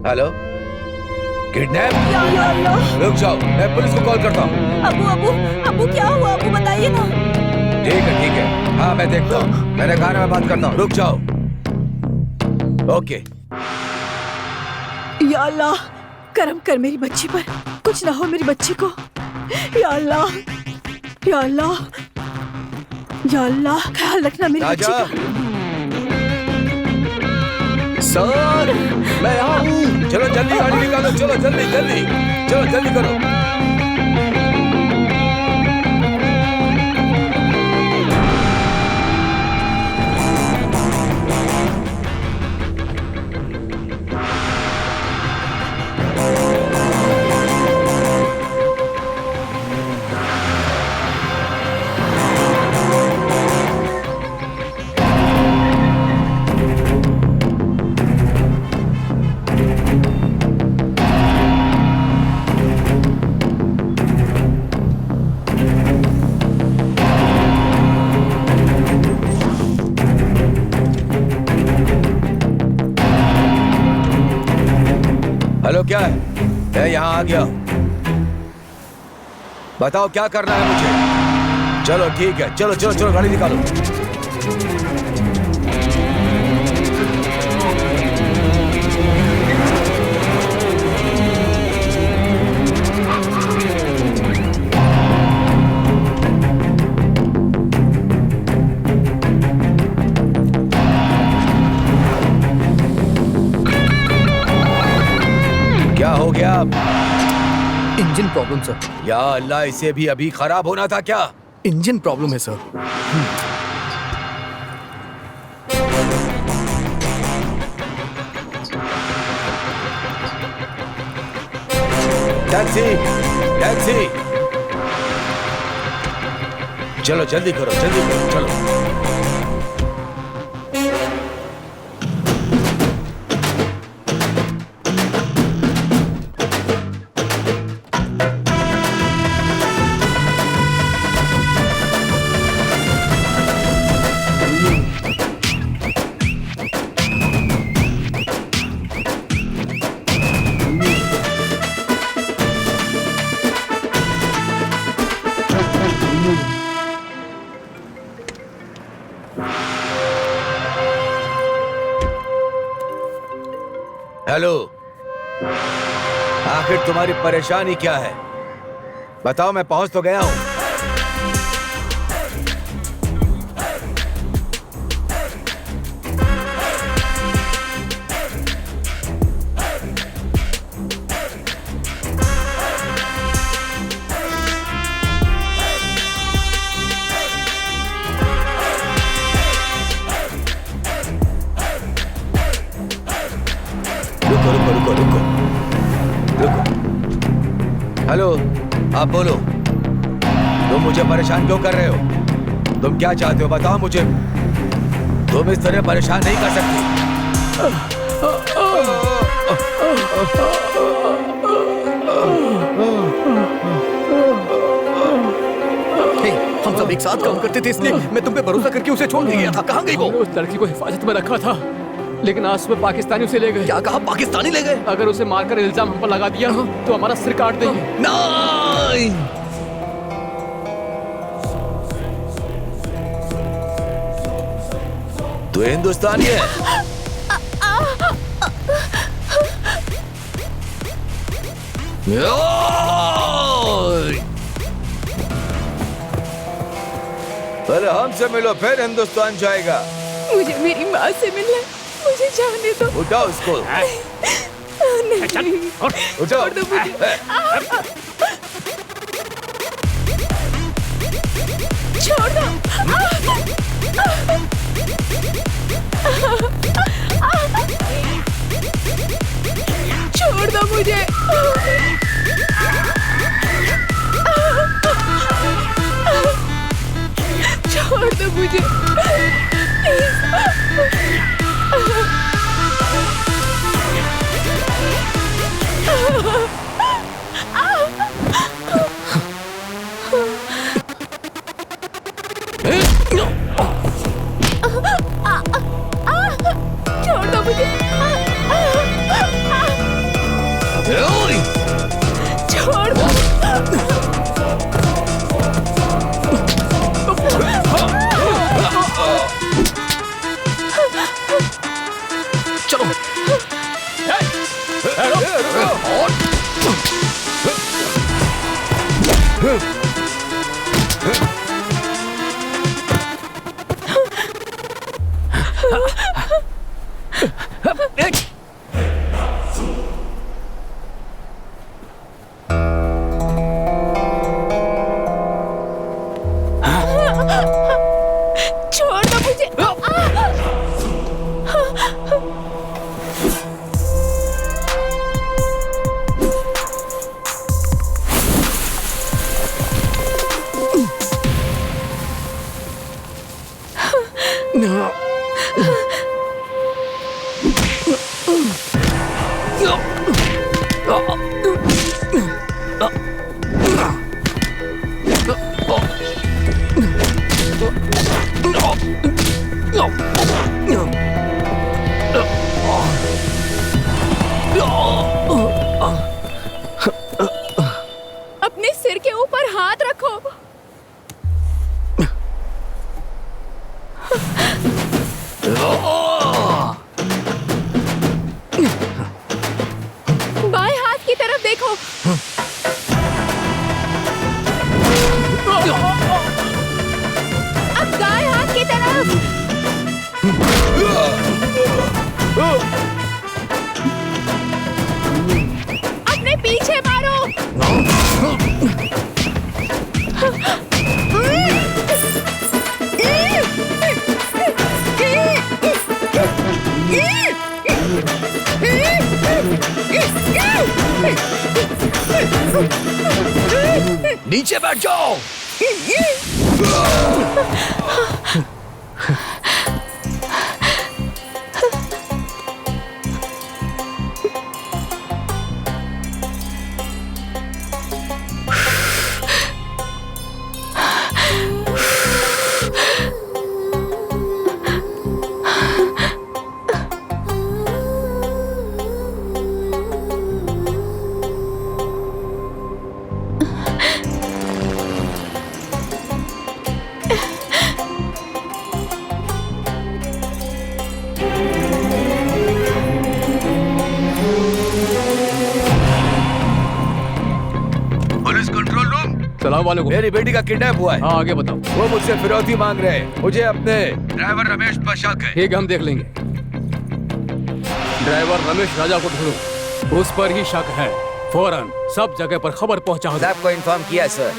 Hello, kidnap? या अल्लाह। रुक जाओ, मैं पुलिस को कॉल करता हूँ। अबू अबू अबू क्या हुआ? अबू बताइए ना। ठीक है, हाँ मैं देखता हूँ। मैंने कहा ना मैं बात करता हूँ, रुक जाओ। ओके। या अल्लाह, करम कर मेरी बच्ची पर, कुछ ना हो मेरी बच्ची को। या अल्लाह, या अल्लाह, या अल्लाह, ख्याल रखना मेरी बच्ची राजा, का। सर मैं यहाँ हूँ। चलो जल्दी गाड़ी निकालो, चलो जल्दी जल्दी, चलो जल्दी करो। हेलो, क्या है? मैं यहाँ आ गया। बताओ क्या करना है मुझे? चलो ठीक है, चलो चलो चलो गाड़ी निकालो। क्या हो गया? Engine problem sir. या अल्लाह, इसे भी अभी खराब होना था क्या? इंजन प्रॉब्लम है सर। Taxi, taxi. चलो जल्दी करो, जल्दी करो, चलो। हेलो, आखिर तुम्हारी परेशानी क्या है? बताओ, मैं पहुंच तो गया हूं। रुको रुको रुको रुको रुको। हेलो, आप बोलो। तुम मुझे परेशान क्यों कर रहे हो? तुम क्या चाहते हो बताओ मुझे। तुम इस तरह परेशान नहीं कर सकती। हम सब एक साथ काम करते थे, इसलिए मैं तुम पे भरोसा करके उसे छोड़ दिया था। कहाँ गई वो? उस लड़की को हिफाजत में रखा था, लेकिन आज सुबह पाकिस्तानी उसे ले गए। क्या कहा? पाकिस्तानी ले गए? अगर उसे मारकर इल्जाम हम पर लगा दिया तो हमारा सिर काट देंगे। नहीं, तू हिंदुस्तानी है? पहले हमसे मिलो, फिर हिंदुस्तान जाएगा। मुझे मेरी माँ से मिलना है, मुझे जाने दो। उठाओ उसको। नहीं, उठाओ। छोड़ दो मुझे। छोड़ दो। छोड़ दो मुझे। छोड़ दो मुझे। छोड़ दो मुझे। छोड़ दो। चलो। छोड़ दो मुझे। अपने सिर के ऊपर हाथ रखो। बाएं हाथ की तरफ देखो। अब दाएं हाथ की तरफ। अपने पीछे मारो। नीचे बैठ जाओ। सलाम वालेकुम। मेरी बेटी का किडनैप हुआ है। हाँ आगे बताओ। वो मुझसे फिरौती मांग रहे हैं। मुझे अपने ड्राइवर रमेश पर शक है। ठीक है, हम देख लेंगे। ड्राइवर रमेश राजा को ढूंढो, उस पर ही शक है। फौरन सब जगह पर खबर पहुंचाओ। आपको इन्फॉर्म किया सर।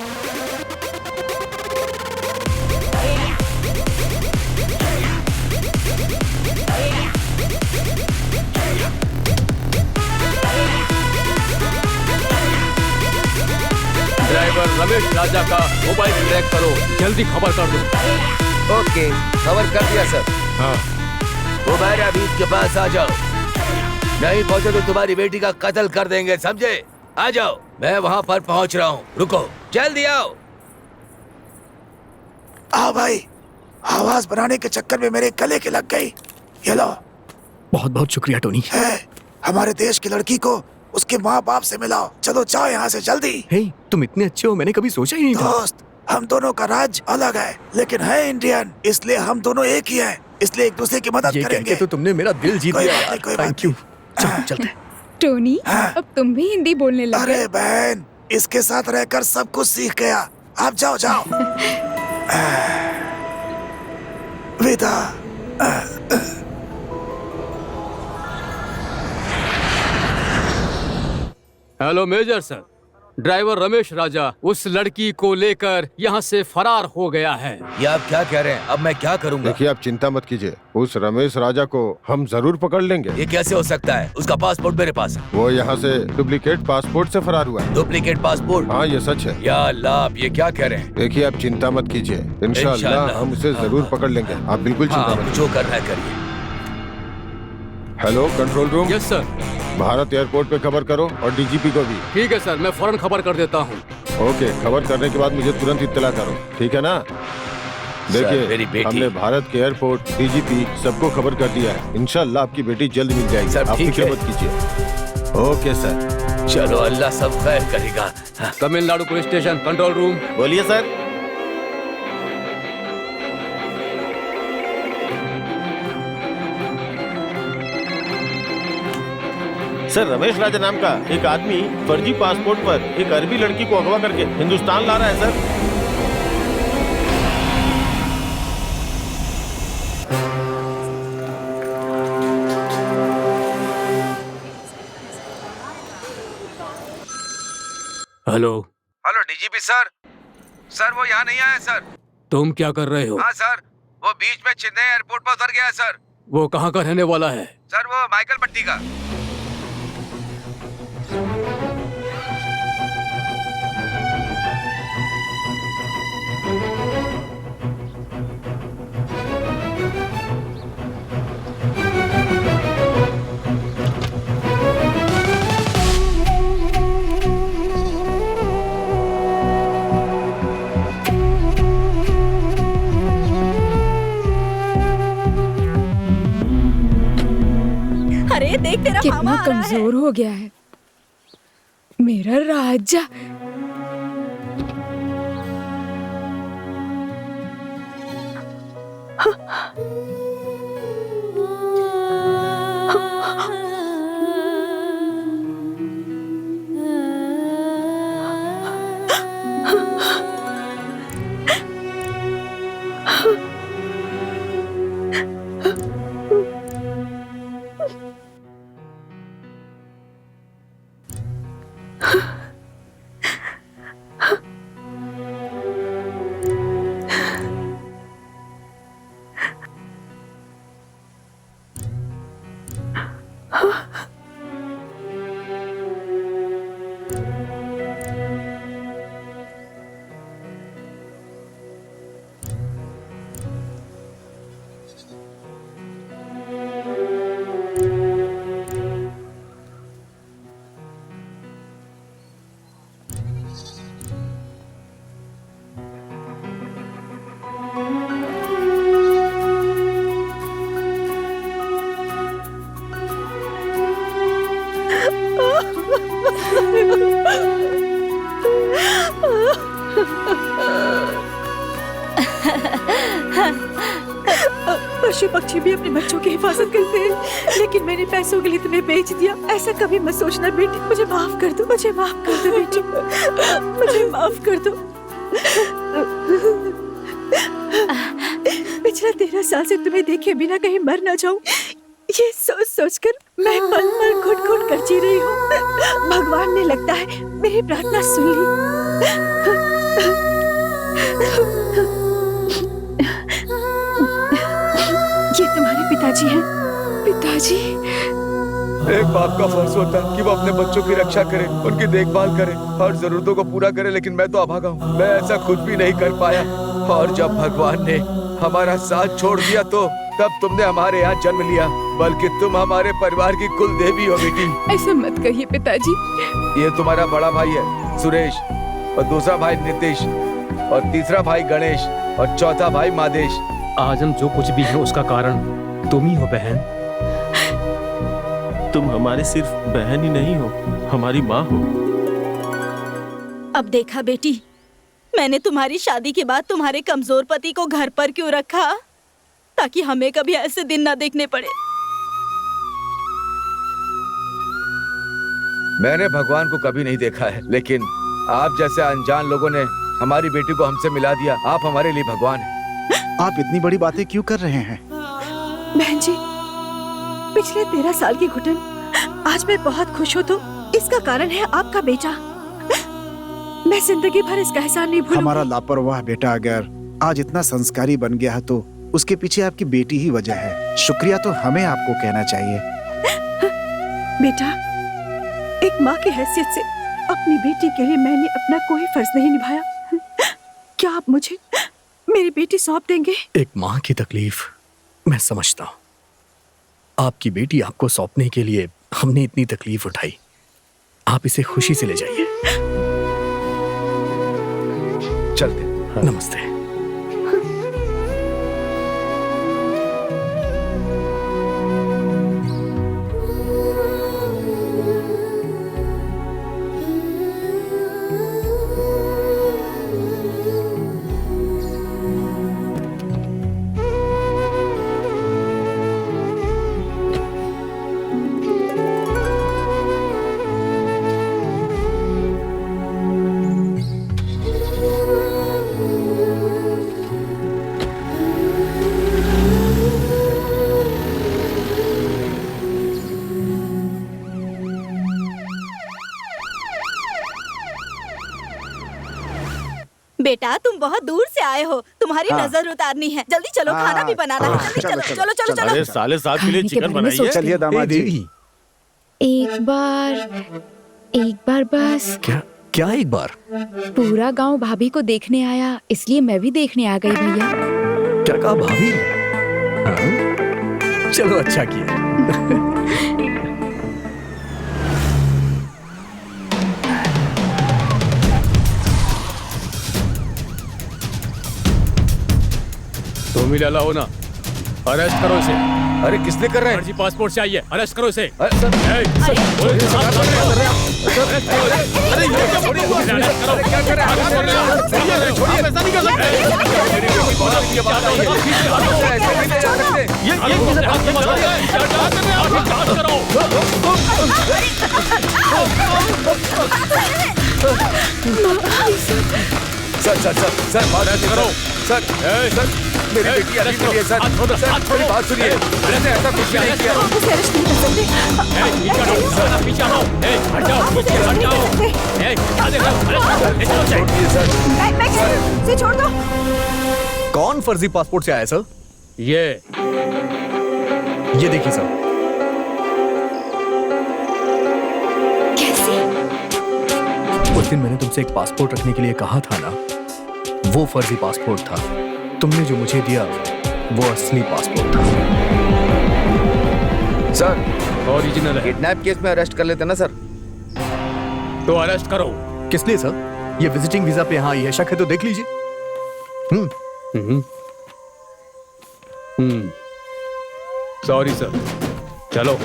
ड्राइवर ड्राइवर रमेश राजा का मोबाइल ट्रैक करो, जल्दी खबर कर दो। ओके, खबर कर दिया सर। हाँ वो मेरा बीच के पास आ जाओ, नहीं पहुंचे तो तुम्हारी बेटी का कत्ल कर देंगे, समझे? आ जाओ, मैं वहाँ पर पहुँच रहा हूँ, रुको, जल्दी आओ। आओ भाई, आवाज बनाने के चक्कर में मेरे गले के लग गई। ये लो। बहुत बहुत शुक्रिया टोनी। है, हमारे देश की लड़की को उसके माँ बाप से मिलाओ। चलो जाओ यहाँ से जल्दी। हे, तुम इतने अच्छे हो, मैंने कभी सोचा ही नहीं था। दोस्त, हम दोनों का राज्य अलग है, लेकिन है इंडियन, इसलिए हम दोनों एक ही हैं, इसलिए एक दूसरे की मदद ये करेंगे। कहके तो तुमने मेरा दिल जीत कोई लिया बात यार। नहीं, कोई बात थैंक यू। चलो चलते हैं। टोनी, अब तुम भी हिंदी बोलने लगे। अरे बहन, इसके साथ रहकर सब कुछ सीख गया। आप जाओ जाओ। विदा। Hello major sir, driver Ramesh Raja उस लड़की को लेकर यहाँ से फरार हो गया है। ये आप क्या कह रहे हैं? अब मैं क्या करूँगा? देखिए, आप चिंता मत कीजिए, उस रमेश राजा को हम जरूर पकड़ लेंगे। ये कैसे हो सकता है? उसका पासपोर्ट मेरे पास है। वो यहाँ से डुप्लीकेट पासपोर्ट से फरार हुआ है। Duplicate passport? हाँ, ये सच है। या अल्लाह, आप ये क्या कह रहे हैं? देखिए, आप चिंता मत कीजिए, इंशाअल्लाह इंशाअल्लाह। हम उसे जरूर पकड़ लेंगे। आप बिल्कुल चिंता हाँ, मत। जो करना है करिए। Hello control room. Yes sir. Bharat airport पे खबर करो और डीजीपी को भी। ठीक है सर, मैं फौरन खबर कर देता हूँ। ओके, खबर करने के बाद मुझे तुरंत इत्तला करो, ठीक है ना? मेरी देखिए, बेटी। हमने भारत के एयरपोर्ट, डीजीपी सबको खबर कर दिया है। इंशाअल्लाह आपकी बेटी जल्द मिल जाएगी। सर, आप ठीक फिक्र है। मत कीजिए। Okay sir. चलो, अल्लाह सब खैर करेगा। Tamil Nadu police station control room. बोलिए सर। सर, रमेश राजा नाम का एक आदमी फर्जी पासपोर्ट पर एक अरबी लड़की को अगवा करके हिंदुस्तान ला रहा है sir. Hello. Hello DGP sir. Sir, वो यहाँ नहीं आया सर। तुम क्या कर रहे हो? हाँ सर, वो बीच में चेन्नई एयरपोर्ट पर उतर गया है सर। वो कहाँ का रहने वाला है? सर, वो माइकल पट्टी का। अरे देख, तेरा कितना मामा आ रहा है। कमजोर हो गया है मेरा राजा। पशु पक्षी भी अपने बच्चों की हिफाजत करते हैं, लेकिन मैंने पैसों के लिए तुम्हें बेच दिया। ऐसा कभी मत सोचना बेटी। मुझे माफ कर दो, मुझे माफ कर दो बेटी, मुझे माफ कर दो। पिछला 13 साल से तुम्हें देखे बिना कहीं मर ना जाऊं, ये सोच सोच कर मैं पल पल घुट घुट कर जी रही हूँ। भगवान ने लगता है मेरी प्रार्थना सुन ली। ये तुम्हारे पिताजी हैं। पिताजी, एक बाप का फर्ज होता है कि वो अपने बच्चों की रक्षा करे, उनकी देखभाल करे, हर जरूरतों को पूरा करे, लेकिन मैं तो अभागा हूँ। मैं ऐसा खुद भी नहीं कर पाया। और जब भगवान ने हमारा साथ छोड़ दिया तो तब तुमने हमारे यहाँ जन्म लिया, बल्कि तुम हमारे परिवार की कुल देवी हो बेटी। ऐसा मत कहिए पिताजी। ये तुम्हारा बड़ा भाई है सुरेश, और दूसरा भाई नीतीश, और तीसरा भाई गणेश, और चौथा भाई मादेश। आज हम जो कुछ भी है उसका कारण तुम ही हो बहन। तुम हमारे सिर्फ बहन ही नहीं हो, हमारी माँ हो। अब देखा बेटी, मैंने तुम्हारी शादी के बाद तुम्हारे कमजोर पति को घर पर क्यों रखा, ताकि हमें कभी ऐसे दिन ना देखने पड़े। मैंने भगवान को कभी नहीं देखा है, लेकिन आप जैसे अनजान लोगों ने हमारी बेटी को हमसे मिला दिया। आप हमारे लिए भगवान हैं। आप इतनी बड़ी बातें क्यों कर रहे हैं? बहन जी, पिछले 13 साल की घुटन आज मैं बहुत खुश हूँ, तो इसका कारण है आपका बेटा। मैं जिंदगी भर इसका एहसान नहीं भूलूंगी। हमारा लापरवाह बेटा अगर आज इतना संस्कारी बन गया है तो उसके पीछे आपकी बेटी ही वजह है। शुक्रिया तो हमें आपको कहना चाहिए। बेटा, एक माँ की हैसियत से अपनी बेटी के लिए मैंने अपना कोई फर्ज नहीं निभाया। क्या आप मुझे मेरी बेटी सौंप देंगे? एक माँ की तकलीफ मैं समझता हूँ। आपकी बेटी आपको सौंपने के लिए हमने इतनी तकलीफ उठाई। आप इसे खुशी से ले जाइए। चलते। हाँ। नमस्ते। बेटा, तुम बहुत दूर से आए हो, तुम्हारी हाँ। नजर उतारनी है। जल्दी चलो, खाना भी बनाना है। जल्दी चलो चलो चलो चलो। अरे साले साहब के लिए खाने के चिकन बारे में बनाइए। चलिए दामाद जी। एक बार बस। क्या एक बार? पूरा गांव भाभी को देखने आया, इसलिए मैं भी देखने आ गई भैया। क्या कहा भाभी? हाँ? चलो अच्छा किया। तुम ही लाला हो ना, अरेस्ट करो इसे। अरे किसने कर रहे हैं? फर्जी पासपोर्ट चाहिए, अरेस्ट करो इसे। अरे सर, अरे ये क्या बड़ी बात है? अरे क्या कर रहे हैं? छोड़िए, ऐसा नहीं कर सकते। ये किसे बात समझ रहे हैं? सर बात करो। सर मेरी बेटी अभी मिली है। सर मेरी बात सुनिए। मैंने ऐसा कुछ नहीं किया। आप उसे अरेस्ट नहीं कर सकते। पीछे हटो, हट जाओ, पीछे हट जाओ। छोड़िए सर। से छोड़ दो। कौन फर्जी पासपोर्ट से आया सर? ये देखिए सर। कैसे? उस दिन मैंने तुमसे एक पासपोर्ट रखने के लिए कहा था ना, वो फर्जी पासपोर्ट था। तुमने जो मुझे दिया वो असली पासपोर्ट था। सर ओरिजिनल है। किडनैप केस में अरेस्ट कर लेते ना सर। तो अरेस्ट करो। किस लिए सर? ये विजिटिंग वीजा पे यहाँ आई है, शक है तो देख लीजिए। सॉरी सर, चलो।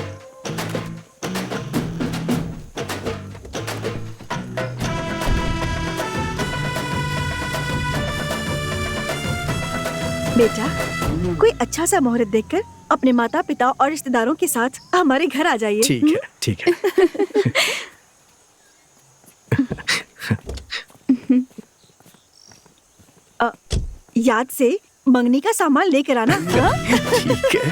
बेटा, कोई अच्छा सा मुहूर्त देखकर अपने माता पिता और रिश्तेदारों के साथ हमारे घर आ जाइए। ठीक है, ठीक है। याद से मंगनी का सामान लेकर आना। हाँ? ठीक है।